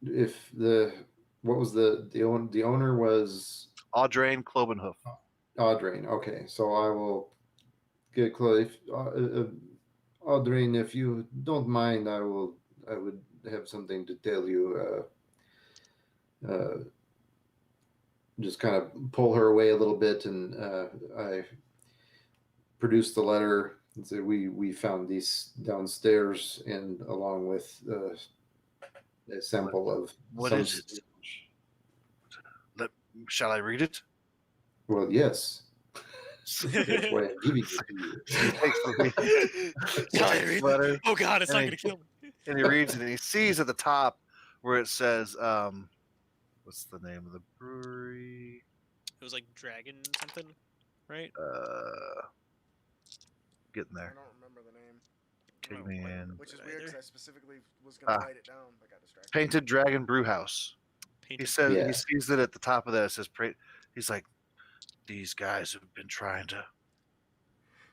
[SPEAKER 5] if what was the owner was
[SPEAKER 2] Audrain Clovenhoof.
[SPEAKER 5] Audrain. Okay, so I will get close. Audrain, if you don't mind, I would have something to tell you. Just kind of pull her away a little bit, and I produced the letter and said we found these downstairs, and along with a sample of
[SPEAKER 2] What
[SPEAKER 5] some
[SPEAKER 2] is it? Shall I read it?
[SPEAKER 5] Well, yes. That's why I'm giving it to you.
[SPEAKER 2] He takes
[SPEAKER 1] Shall I
[SPEAKER 2] the
[SPEAKER 1] read
[SPEAKER 2] letter,
[SPEAKER 1] it? Oh God, it's
[SPEAKER 2] and
[SPEAKER 1] not
[SPEAKER 2] he-
[SPEAKER 1] gonna kill me.
[SPEAKER 2] and he reads it, and he sees at the top where it says, what's the name of the brewery?
[SPEAKER 1] It was like dragon something, right?
[SPEAKER 2] Getting
[SPEAKER 3] I
[SPEAKER 2] there.
[SPEAKER 3] don't remember the name,
[SPEAKER 2] King
[SPEAKER 1] Oh, boy.
[SPEAKER 2] Man.
[SPEAKER 3] which is
[SPEAKER 1] Right
[SPEAKER 3] weird because
[SPEAKER 1] there.
[SPEAKER 3] I specifically was gonna
[SPEAKER 2] Ah.
[SPEAKER 3] write it down, but got distracted.
[SPEAKER 2] Painted Dragon Brew House. He
[SPEAKER 1] Painted
[SPEAKER 2] says
[SPEAKER 5] Yeah.
[SPEAKER 2] he sees that at the top of that. It says, he's like, these guys have been trying to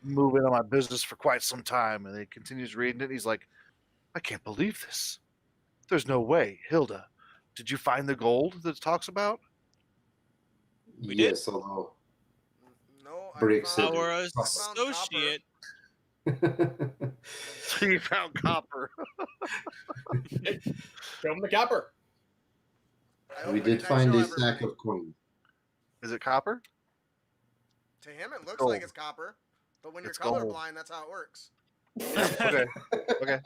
[SPEAKER 2] move in on my business for quite some time. And he continues reading it. He's like, I can't believe this. There's no way. Hilda, did you find the gold that it talks about?
[SPEAKER 1] We did.
[SPEAKER 5] Yes, although
[SPEAKER 3] No,
[SPEAKER 5] Brick
[SPEAKER 3] I
[SPEAKER 5] said
[SPEAKER 3] found,
[SPEAKER 1] Our
[SPEAKER 3] I found copper.
[SPEAKER 1] associate.
[SPEAKER 2] So you found copper.
[SPEAKER 4] Show him the copper.
[SPEAKER 3] I
[SPEAKER 5] we
[SPEAKER 3] opened
[SPEAKER 5] did
[SPEAKER 3] it and I
[SPEAKER 5] find
[SPEAKER 3] show
[SPEAKER 5] a stack
[SPEAKER 3] everybody.
[SPEAKER 5] of coin.
[SPEAKER 2] Is it copper?
[SPEAKER 3] To him, it looks
[SPEAKER 2] Gold.
[SPEAKER 3] like it's copper, but when
[SPEAKER 2] It's
[SPEAKER 3] you're
[SPEAKER 2] gold.
[SPEAKER 3] colorblind, that's how it works.
[SPEAKER 2] Okay. Okay.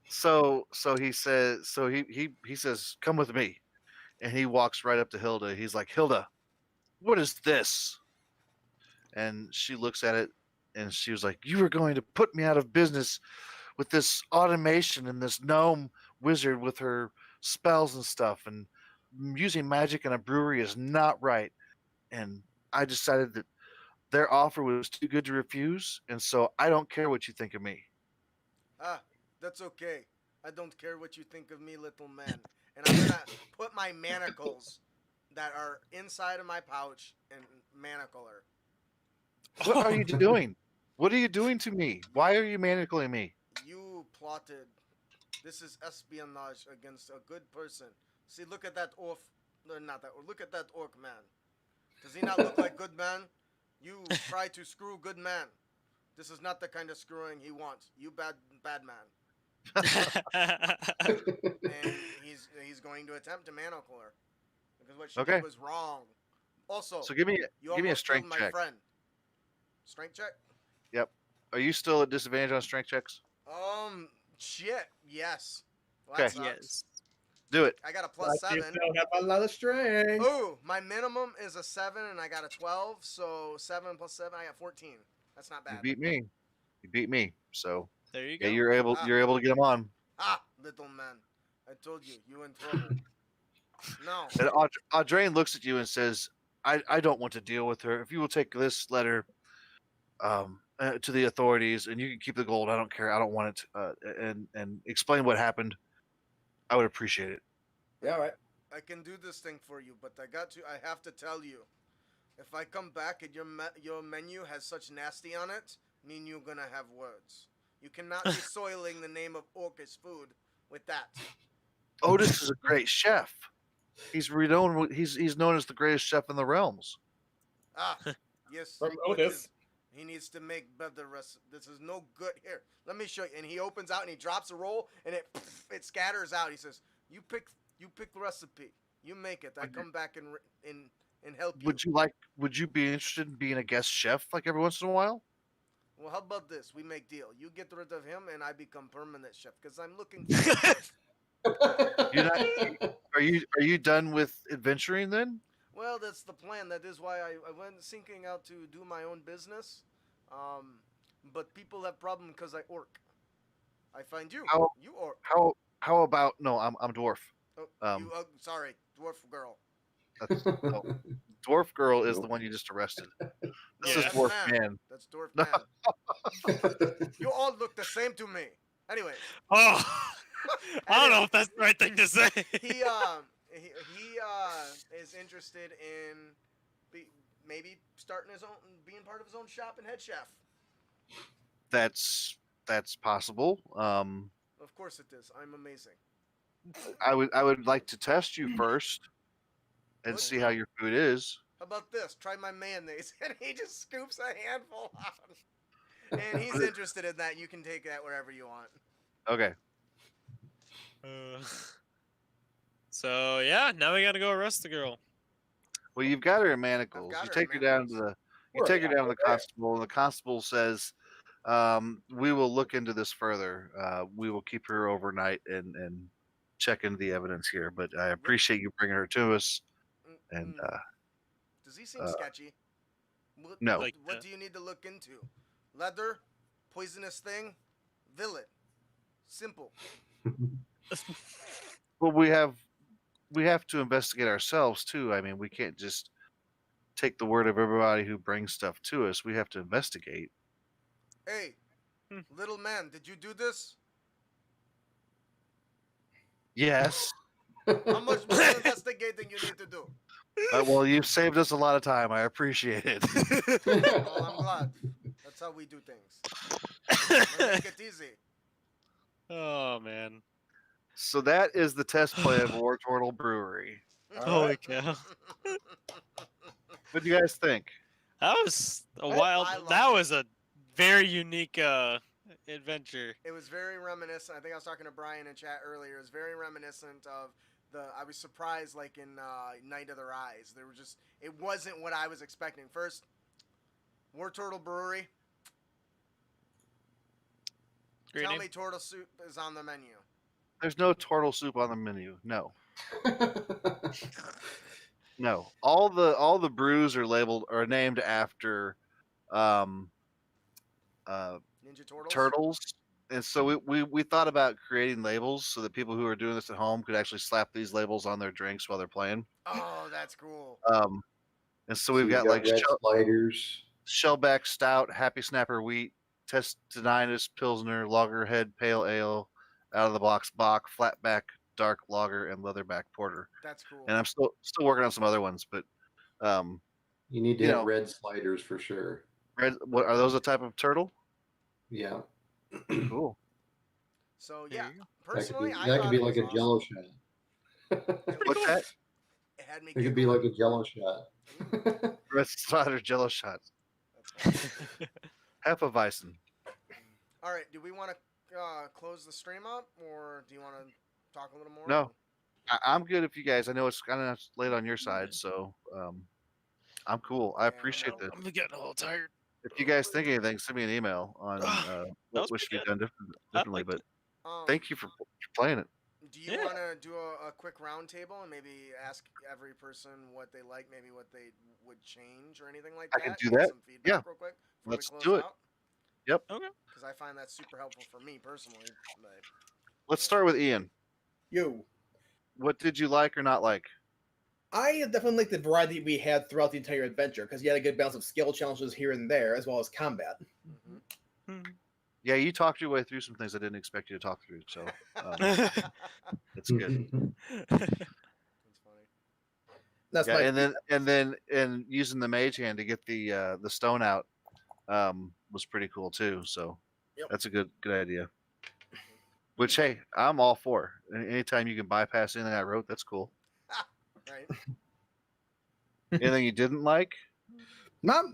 [SPEAKER 2] So he says he says, come with me. And he walks right up to Hilda. He's like, Hilda, what is this? And she looks at it and she was like, you were going to put me out of business with this automation and this gnome wizard with her spells and stuff. And using magic in a brewery is not right. And I decided that their offer was too good to refuse. And so I don't care what you think of me.
[SPEAKER 3] Ah, that's okay. I don't care what you think of me, little man. And I'm gonna put my manacles that are inside of my pouch and manacle her.
[SPEAKER 2] What are you doing? What are you doing to me? Why are you manacling me?
[SPEAKER 3] You plotted. This is espionage against a good person. See, look at that orc. No, not that. Look at that orc man. Does he not look like good man? You try to screw good man. This is not the kind of screwing he wants. You bad man. And he's going to attempt to manacle her because what she
[SPEAKER 2] Okay.
[SPEAKER 3] did was wrong. Also,
[SPEAKER 2] So give me
[SPEAKER 3] you
[SPEAKER 2] a
[SPEAKER 3] almost
[SPEAKER 2] strength
[SPEAKER 3] killed my
[SPEAKER 2] check.
[SPEAKER 3] friend. Strength check?
[SPEAKER 2] Yep. Are you still at disadvantage on strength checks?
[SPEAKER 3] Shit. Yes. Well,
[SPEAKER 2] Okay.
[SPEAKER 3] that sucks.
[SPEAKER 1] Yes.
[SPEAKER 2] Do it.
[SPEAKER 3] I got a
[SPEAKER 4] But
[SPEAKER 3] plus
[SPEAKER 4] you
[SPEAKER 3] 7.
[SPEAKER 4] still have a lot of strength.
[SPEAKER 3] Ooh, my minimum is a 7 and I got a 12, so 7 plus 7, I got 14. That's not
[SPEAKER 2] You
[SPEAKER 3] bad.
[SPEAKER 2] beat me. You beat me. So
[SPEAKER 1] There you
[SPEAKER 2] yeah,
[SPEAKER 1] go.
[SPEAKER 2] you're able
[SPEAKER 3] Ah.
[SPEAKER 2] to get them on.
[SPEAKER 3] Ah, little man. I told you, you in trouble. No.
[SPEAKER 2] And Audrain looks at you and says, I don't want to deal with her. If you will take this letter to the authorities and you can keep the gold, I don't care. I don't want it. And explain what happened. I would appreciate it.
[SPEAKER 4] Yeah, all right.
[SPEAKER 3] I can do this thing for you, but I have to tell you. If I come back and your menu has such nasty on it, me and you're gonna have words. You cannot be soiling the name of Orcus food with that.
[SPEAKER 2] Otis is a great chef. He's renowned. He's known as the greatest chef in the realms.
[SPEAKER 3] Ah, yes.
[SPEAKER 4] From
[SPEAKER 3] but
[SPEAKER 4] Otis.
[SPEAKER 3] He needs to make better recipe. This is no good. Here, let me show you. And he opens out and he drops a roll and it scatters out. He says, "You pick the recipe. You make it. I come back and help you."
[SPEAKER 2] Would you be interested in being a guest chef like every once in a while?
[SPEAKER 3] Well, how about this? We make deal. You get rid of him and I become permanent chef because I'm looking for a chef.
[SPEAKER 2] Are you done with adventuring then?
[SPEAKER 3] Well, that's the plan. That is why I went seeking out to do my own business. But people have problem because I orc. I find you.
[SPEAKER 2] How-
[SPEAKER 3] You orc.
[SPEAKER 2] How about no? I'm dwarf.
[SPEAKER 3] Oh, you sorry, dwarf girl.
[SPEAKER 2] No, dwarf girl is the
[SPEAKER 5] Nope.
[SPEAKER 2] one you just arrested.
[SPEAKER 3] No,
[SPEAKER 2] This
[SPEAKER 1] Yeah.
[SPEAKER 2] is dwarf man.
[SPEAKER 3] That's dwarf
[SPEAKER 2] No.
[SPEAKER 3] man. You all look the same to me. Anyways,
[SPEAKER 1] Oh, I don't know if that's the right thing to say.
[SPEAKER 3] he is interested in maybe starting his own, being part of his own shop and head chef.
[SPEAKER 2] That's possible.
[SPEAKER 3] Of course it is. I'm amazing.
[SPEAKER 2] I would like to test you first and
[SPEAKER 3] What?
[SPEAKER 2] see how your food is.
[SPEAKER 3] How about this? Try my mayonnaise. And he just scoops a handful out. And he's interested in that. You can take that wherever you want.
[SPEAKER 2] Okay.
[SPEAKER 1] So yeah, now we gotta go arrest the girl.
[SPEAKER 2] Well, you've got her in manacles.
[SPEAKER 3] got
[SPEAKER 2] You
[SPEAKER 3] her in
[SPEAKER 2] take her down to
[SPEAKER 3] manacles.
[SPEAKER 2] take her down to the constable, and the constable says, "We will look into this further. We will keep her overnight and check into the evidence here. But I appreciate you bringing her to us. and
[SPEAKER 3] Does he seem
[SPEAKER 2] uh,
[SPEAKER 3] sketchy? What,
[SPEAKER 2] no.
[SPEAKER 1] Like,
[SPEAKER 3] what do you need to look into? Leather, poisonous thing, villain. Simple.
[SPEAKER 2] Well, we have to investigate ourselves too. I mean, we can't just take the word of everybody who brings stuff to us. We have to investigate.
[SPEAKER 3] Hey,
[SPEAKER 1] Hmm.
[SPEAKER 3] little man, did you do this?
[SPEAKER 2] Yes.
[SPEAKER 3] How much more investigating you need to do?
[SPEAKER 2] Well, you've saved us a lot of time. I appreciate it.
[SPEAKER 3] Well, I'm glad. That's how we do things. We make it easy.
[SPEAKER 1] oh man.
[SPEAKER 2] So that is the test play of War Tortle Brewery.
[SPEAKER 4] All
[SPEAKER 1] Holy
[SPEAKER 4] right.
[SPEAKER 1] cow.
[SPEAKER 2] What do you guys think?
[SPEAKER 1] That was a
[SPEAKER 4] I
[SPEAKER 1] wild.
[SPEAKER 3] loved
[SPEAKER 1] That
[SPEAKER 3] it.
[SPEAKER 1] was a very unique adventure.
[SPEAKER 3] It was very reminiscent. I think I was talking to Brian in chat earlier. It was very reminiscent of I was surprised, like in Night of the Rise. There were just. It wasn't what I was expecting. First, War Turtle Brewery.
[SPEAKER 1] Great
[SPEAKER 3] Tell
[SPEAKER 1] name.
[SPEAKER 3] me, turtle soup is on the menu.
[SPEAKER 2] There's no turtle soup on the menu. No. No. All the brews are named after um
[SPEAKER 3] Ninja Turtles.
[SPEAKER 2] turtles. And so we thought about creating labels so that people who are doing this at home could actually slap these labels on their drinks while they're playing.
[SPEAKER 3] Oh, that's cool.
[SPEAKER 2] And so
[SPEAKER 5] So
[SPEAKER 2] we've
[SPEAKER 5] you
[SPEAKER 2] got like
[SPEAKER 5] red sliders.
[SPEAKER 2] Shellback Stout, Happy Snapper Wheat, Testinitis Pilsner, Loggerhead Pale Ale, Out of the Box Bock, Flatback Dark Lager, and Leatherback Porter.
[SPEAKER 3] That's cool.
[SPEAKER 2] And I'm still working on some other ones, but
[SPEAKER 5] You need to
[SPEAKER 2] You
[SPEAKER 5] have
[SPEAKER 2] know-
[SPEAKER 5] red sliders for sure.
[SPEAKER 2] what are those a type of turtle?
[SPEAKER 5] Yeah.
[SPEAKER 2] Cool.
[SPEAKER 3] So
[SPEAKER 1] There
[SPEAKER 3] yeah,
[SPEAKER 1] you go.
[SPEAKER 3] personally, I
[SPEAKER 5] that
[SPEAKER 3] thought
[SPEAKER 5] could be
[SPEAKER 3] it
[SPEAKER 5] like
[SPEAKER 3] was
[SPEAKER 5] a
[SPEAKER 3] awesome.
[SPEAKER 5] Jello shot.
[SPEAKER 2] What's that?
[SPEAKER 3] It had me.
[SPEAKER 5] It could be like
[SPEAKER 3] giggling.
[SPEAKER 5] a Jello shot.
[SPEAKER 2] Red Slider Jello shots.
[SPEAKER 3] That's awesome.
[SPEAKER 2] Hefeweizen.
[SPEAKER 3] All right, do we want to close the stream up, or do you want to talk a little more?
[SPEAKER 2] No. I'm good if you guys. I know it's kind of late on your side, so I'm cool. I
[SPEAKER 3] Yeah,
[SPEAKER 2] appreciate that.
[SPEAKER 1] I'm getting a little tired.
[SPEAKER 2] If you guys think of anything, send me an email on
[SPEAKER 1] That
[SPEAKER 2] what
[SPEAKER 1] was
[SPEAKER 2] should
[SPEAKER 1] pretty
[SPEAKER 2] be done differently.
[SPEAKER 1] liked
[SPEAKER 2] But
[SPEAKER 3] Um,
[SPEAKER 2] thank you for playing it.
[SPEAKER 3] Do you
[SPEAKER 1] Yeah.
[SPEAKER 3] want to do a quick round table and maybe ask every person what they like, maybe what they would change or anything like
[SPEAKER 2] I
[SPEAKER 3] that?
[SPEAKER 2] can do
[SPEAKER 3] Give
[SPEAKER 2] that.
[SPEAKER 3] Some feedback
[SPEAKER 2] Yeah.
[SPEAKER 3] real quick before
[SPEAKER 2] Let's
[SPEAKER 3] we close
[SPEAKER 2] do it.
[SPEAKER 3] out.
[SPEAKER 1] Okay.
[SPEAKER 3] Because I find that super helpful for me personally. But
[SPEAKER 2] Let's start with Ian.
[SPEAKER 4] You.
[SPEAKER 2] What did you like or not like?
[SPEAKER 4] I definitely like the variety we had throughout the entire adventure because you had a good balance of skill challenges here and there, as well as combat.
[SPEAKER 3] mhm.
[SPEAKER 2] Yeah, you talked your way through some things I didn't expect you to talk through, so it's good.
[SPEAKER 3] That's funny.
[SPEAKER 4] That's
[SPEAKER 2] Yeah,
[SPEAKER 4] my
[SPEAKER 2] and using the mage hand to get the stone out was pretty cool too. So
[SPEAKER 4] Yep.
[SPEAKER 2] that's a good idea. Which hey, I'm all for. Anytime you can bypass anything I wrote, that's cool.
[SPEAKER 3] Right.
[SPEAKER 2] Anything you didn't like?
[SPEAKER 4] not.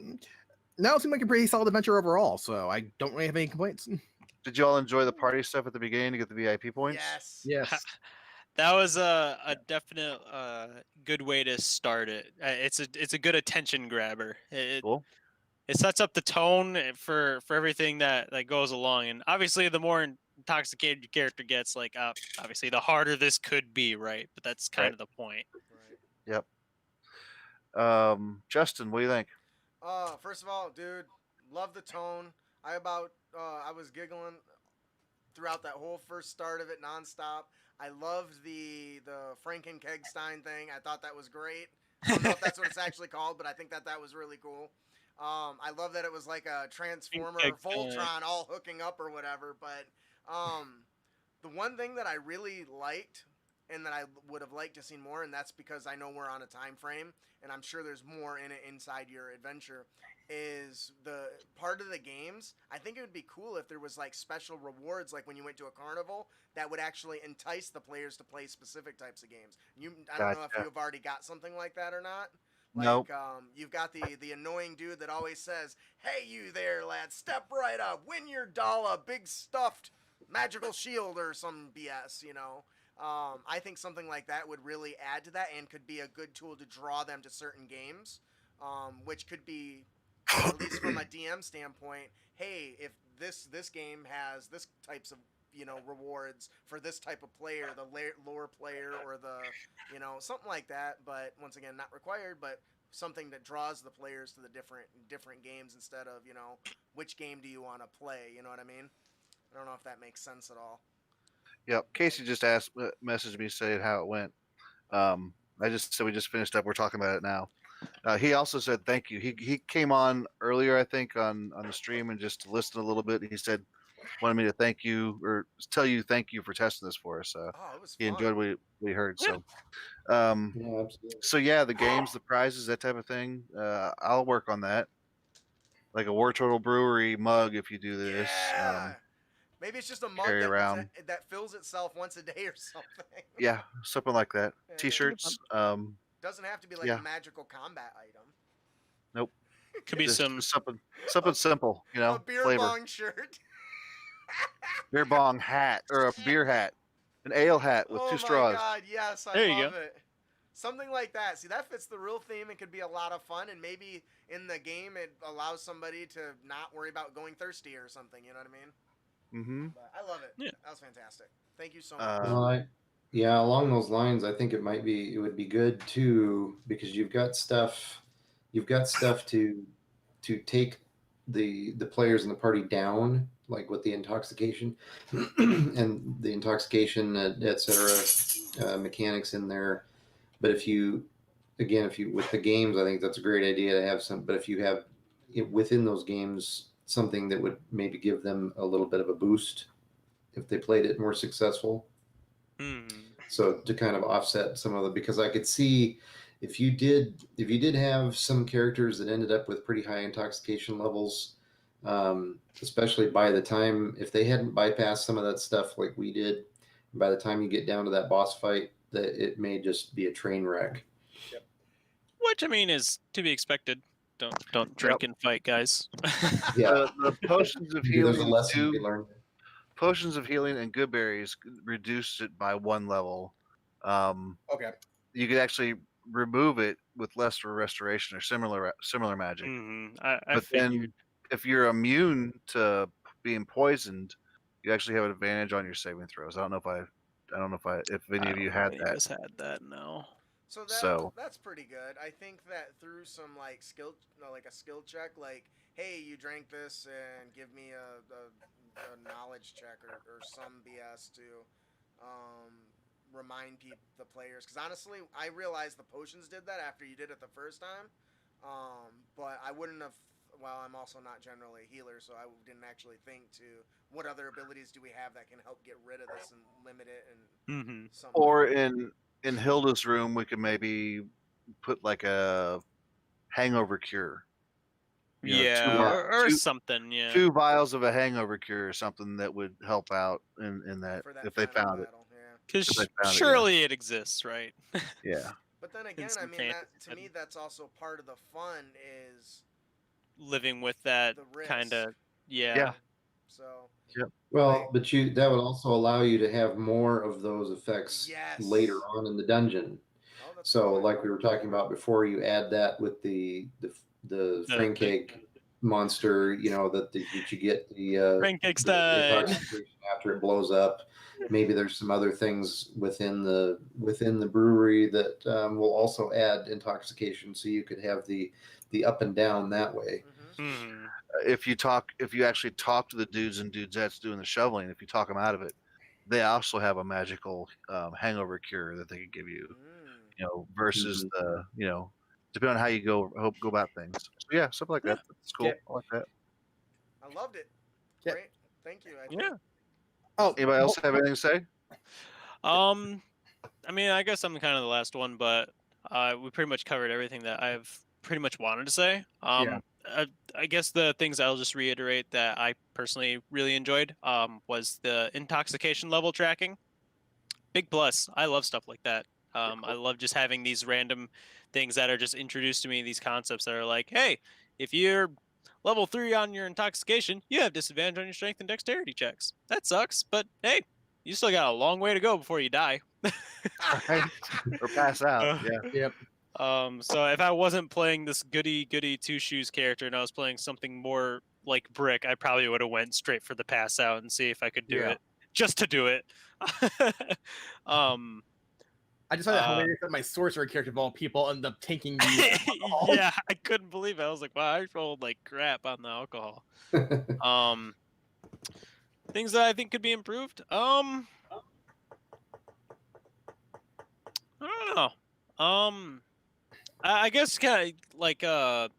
[SPEAKER 4] Now it seemed like a pretty solid adventure overall, so I don't really have any complaints.
[SPEAKER 2] Did you all enjoy the party stuff at the beginning to get the VIP points?
[SPEAKER 3] Yes.
[SPEAKER 4] Yes.
[SPEAKER 1] That was a definite good way to start it. It's a good attention grabber.
[SPEAKER 2] Cool.
[SPEAKER 1] It sets up the tone for everything that goes along, and obviously the more intoxicated your character gets, like obviously the harder this could be, right? But that's kind
[SPEAKER 2] Right.
[SPEAKER 1] of the point.
[SPEAKER 3] Right.
[SPEAKER 2] Justin, what do you think?
[SPEAKER 3] First of all, dude, love the tone. I was giggling throughout that whole first start of it nonstop. I loved the Franken Kegstein thing. I thought that was great. I don't know if that's what it's actually called, but I think that was really cool. I love that it was like a Transformer
[SPEAKER 1] Kegstein.
[SPEAKER 3] Voltron all hooking up or whatever. But the one thing that I really liked and that I would have liked to see more, and that's because I know we're on a time frame, and I'm sure there's more in it inside your adventure, is the part of the games. I think it would be cool if there was like special rewards, like when you went to a carnival, that would actually entice the players to play specific types of games. I don't know if
[SPEAKER 2] Gotcha.
[SPEAKER 3] you've already got something like that or not.
[SPEAKER 2] Nope.
[SPEAKER 3] Like, you've got the annoying dude that always says, "Hey, you there, lad, step right up, win your doll a big stuffed magical shield," or some BS, you know. I think something like that would really add to that and could be a good tool to draw them to certain games, which could be, at least from a DM standpoint, hey, if this game has this types of rewards for this type of player, the lore player or the, something like that. But once again, not required, but something that draws the players to the different games instead of, which game do you want to play? You know what I mean? I don't know if that makes sense at all.
[SPEAKER 2] Yep. Casey just messaged me saying how it went. I just said we just finished up. We're talking about it now. He also said thank you. He came on earlier, I think, on the stream and just to listen a little bit. He said wanted me to thank you or tell you thank you for testing this for us.
[SPEAKER 3] Oh, it was
[SPEAKER 2] He
[SPEAKER 3] fun.
[SPEAKER 2] enjoyed what we heard.
[SPEAKER 1] Yeah.
[SPEAKER 5] Yeah, absolutely.
[SPEAKER 2] So yeah, the games, the prizes, that type of thing. I'll work on that. Like a War Turtle Brewery mug if you do this.
[SPEAKER 3] Yeah. Maybe it's just a mug
[SPEAKER 2] carry around.
[SPEAKER 3] that fills itself once a day or something.
[SPEAKER 2] Yeah, something like that.
[SPEAKER 3] Yeah.
[SPEAKER 2] T-shirts.
[SPEAKER 3] Doesn't have to be like
[SPEAKER 2] Yeah.
[SPEAKER 3] a magical combat item.
[SPEAKER 2] Nope.
[SPEAKER 1] Could be
[SPEAKER 2] Just
[SPEAKER 1] some.
[SPEAKER 2] something simple.
[SPEAKER 3] A beer
[SPEAKER 2] flavor.
[SPEAKER 3] bong shirt.
[SPEAKER 2] Beer bong hat or a beer hat, an ale hat with two straws.
[SPEAKER 3] Oh my god, yes, I
[SPEAKER 1] There you
[SPEAKER 3] love it. Something like that. See, that fits the real theme and could be a lot of fun, and maybe in the game it allows somebody to not worry about going thirsty or something, you know what I mean?
[SPEAKER 2] Mm-hmm.
[SPEAKER 3] But I love it.
[SPEAKER 1] Yeah.
[SPEAKER 3] That was fantastic. Thank you so much.
[SPEAKER 5] Well, yeah, along those lines, I think it would be good too, because you've got stuff to take the players in the party down, like with the intoxication and the intoxication, etc. Mechanics in there. But if you with the games, I think that's a great idea to have some. But if you have within those games something that would maybe give them a little bit of a boost if they played it more successful. So to kind of offset some of the, because I could see if you did have some characters that ended up with pretty high intoxication levels, especially by the time, if they hadn't bypassed some of that stuff like we did, by the time you get down to that boss fight, that it may just be a train wreck.
[SPEAKER 4] Yep.
[SPEAKER 1] Which I mean is to be expected. Don't drink and fight, guys.
[SPEAKER 5] Yeah,
[SPEAKER 2] The potions of
[SPEAKER 5] there's a
[SPEAKER 2] healing
[SPEAKER 5] lesson to be learned.
[SPEAKER 2] Potions of healing and good berries reduced it by 1 level.
[SPEAKER 4] Okay.
[SPEAKER 2] You could actually remove it with lesser restoration or similar magic.
[SPEAKER 1] I
[SPEAKER 2] But
[SPEAKER 1] figured.
[SPEAKER 2] then, if you're immune to being poisoned, you actually have an advantage on your saving throws. I don't know if any of you had that.
[SPEAKER 1] Had that, no.
[SPEAKER 3] So that's pretty good. I think that through some like skill, like a skill check, like, hey, you drank this and give me a knowledge check or some BS to remind the players. Because honestly, I realized the potions did that after you did it the first time. But I wouldn't have. Well, I'm also not generally a healer, so I didn't actually think to what other abilities do we have that can help get rid of this and limit it and something.
[SPEAKER 2] Or in Hilda's room, we could maybe put like a hangover cure.
[SPEAKER 1] Or something. Yeah.
[SPEAKER 2] 2 vials of a hangover cure or something that would help out in that
[SPEAKER 3] For that
[SPEAKER 2] if they
[SPEAKER 3] final
[SPEAKER 2] found it.
[SPEAKER 3] battle, yeah.
[SPEAKER 1] Because surely it exists, right?
[SPEAKER 2] Yeah.
[SPEAKER 3] But then again, I
[SPEAKER 1] some
[SPEAKER 3] mean,
[SPEAKER 1] fantasy
[SPEAKER 3] to me, that's also part of the fun is
[SPEAKER 1] living with that
[SPEAKER 3] the risk.
[SPEAKER 1] kind of
[SPEAKER 2] Yeah.
[SPEAKER 3] So.
[SPEAKER 5] Well, but that would also allow you to have more of those effects later
[SPEAKER 3] Yes.
[SPEAKER 5] on in the dungeon.
[SPEAKER 3] Oh, that's
[SPEAKER 5] So,
[SPEAKER 3] good.
[SPEAKER 5] like we were talking about before, you add that with the Frankcake monster, that you get the
[SPEAKER 1] Frankcake
[SPEAKER 5] the
[SPEAKER 1] style.
[SPEAKER 5] intoxication after it blows up. Maybe there's some other things within the brewery that will also add intoxication, so you could have the up and down that way.
[SPEAKER 3] Mm-hmm.
[SPEAKER 2] If you actually talk to the dudes and dudettes doing the shoveling, if you talk them out of it, they also have a magical hangover cure that they could give you. Versus the depending on how you go about things. So yeah, something like that. That's cool.
[SPEAKER 4] Yeah.
[SPEAKER 2] I like that.
[SPEAKER 3] I loved it.
[SPEAKER 4] Yeah.
[SPEAKER 3] Great. Thank you.
[SPEAKER 1] Yeah.
[SPEAKER 4] Oh,
[SPEAKER 2] Anybody else have anything to say?
[SPEAKER 1] I mean, I guess I'm kind of the last one, but we pretty much covered everything that I've pretty much wanted to say. I guess the things I'll just reiterate that I personally really enjoyed was the intoxication level tracking. Big plus. I love stuff like that. I love just having these random things that are just introduced to me, these concepts that are like, hey, if you're level 3 on your intoxication, you have disadvantage on your strength and dexterity checks. That sucks, but hey, you still got a long way to go before you die.
[SPEAKER 2] Right? Or pass out. Yeah.
[SPEAKER 4] Yep.
[SPEAKER 1] So if I wasn't playing this goody two shoes character and I was playing something more like Brick, I probably would have went straight for the pass out and see if I could do it. just to do it.
[SPEAKER 4] I just find it
[SPEAKER 1] Uh,
[SPEAKER 4] hilarious that my sorcerer character of all people ended up taking the alcohol.
[SPEAKER 1] yeah, I couldn't believe it. I was like, wow, I rolled like crap on the alcohol. Things that I think could be improved. I don't know. I guess kind of like to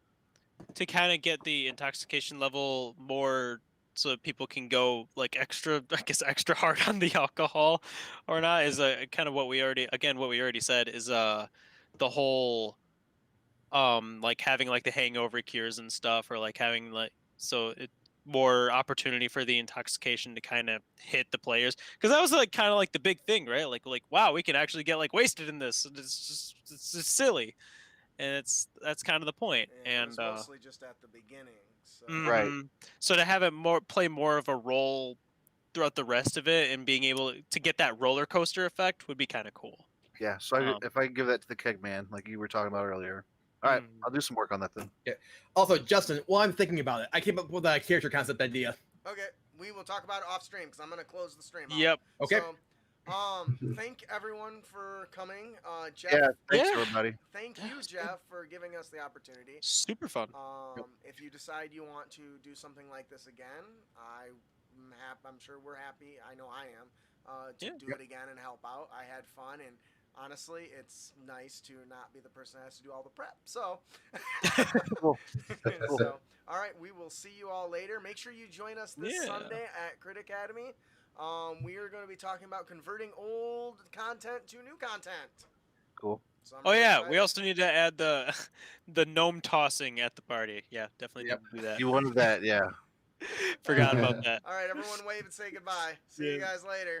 [SPEAKER 1] kind of get the intoxication level more so that people can go like extra, I guess extra hard on the alcohol or not is kind of what we already said is the whole like having like the hangover cures and stuff, or like having like so it more opportunity for the intoxication to kind of hit the players, because that was like kind of like the big thing, right? Like wow, we can actually get like wasted in this. It's just silly, and that's kind of the point.
[SPEAKER 3] And it was
[SPEAKER 1] And
[SPEAKER 3] mostly just at the beginning. So
[SPEAKER 2] Right.
[SPEAKER 1] so to have it play more of a role throughout the rest of it and being able to get that roller coaster effect would be kind of cool.
[SPEAKER 2] Yeah. So if I can give that to the keg man, like you were talking about earlier. All right, I'll do some work on that then.
[SPEAKER 4] Also, Justin, while I'm thinking about it, I came up with a character concept idea.
[SPEAKER 3] okay, we will talk about it off stream because I'm gonna close the stream. out.
[SPEAKER 1] Yep.
[SPEAKER 4] Okay.
[SPEAKER 3] So, thank everyone for coming. Jeff.
[SPEAKER 2] Yeah. Thanks
[SPEAKER 1] Yeah.
[SPEAKER 2] everybody.
[SPEAKER 3] Thank you, Jeff, for giving us the opportunity.
[SPEAKER 1] Super fun.
[SPEAKER 3] If you decide you want to do something like this again, I'm sure we're happy. I know I am to do it again and help out. I had fun, and honestly, it's nice to not be the person that has to do all the prep. So,
[SPEAKER 2] Cool.
[SPEAKER 3] so all right, we will see you all later. Make sure you join us this
[SPEAKER 1] Yeah.
[SPEAKER 3] Sunday at Crit Academy. We are going to be talking about converting old content to new content.
[SPEAKER 2] Cool.
[SPEAKER 3] So I'm
[SPEAKER 1] Oh
[SPEAKER 3] really
[SPEAKER 1] yeah,
[SPEAKER 3] excited.
[SPEAKER 1] we also need to add the the gnome tossing at the party. Yeah, definitely
[SPEAKER 4] Yep.
[SPEAKER 1] need to do that.
[SPEAKER 2] You wanted that, yeah.
[SPEAKER 1] Forgot about that.
[SPEAKER 3] All right, everyone, wave and say goodbye. See you
[SPEAKER 1] Yeah.
[SPEAKER 3] guys later.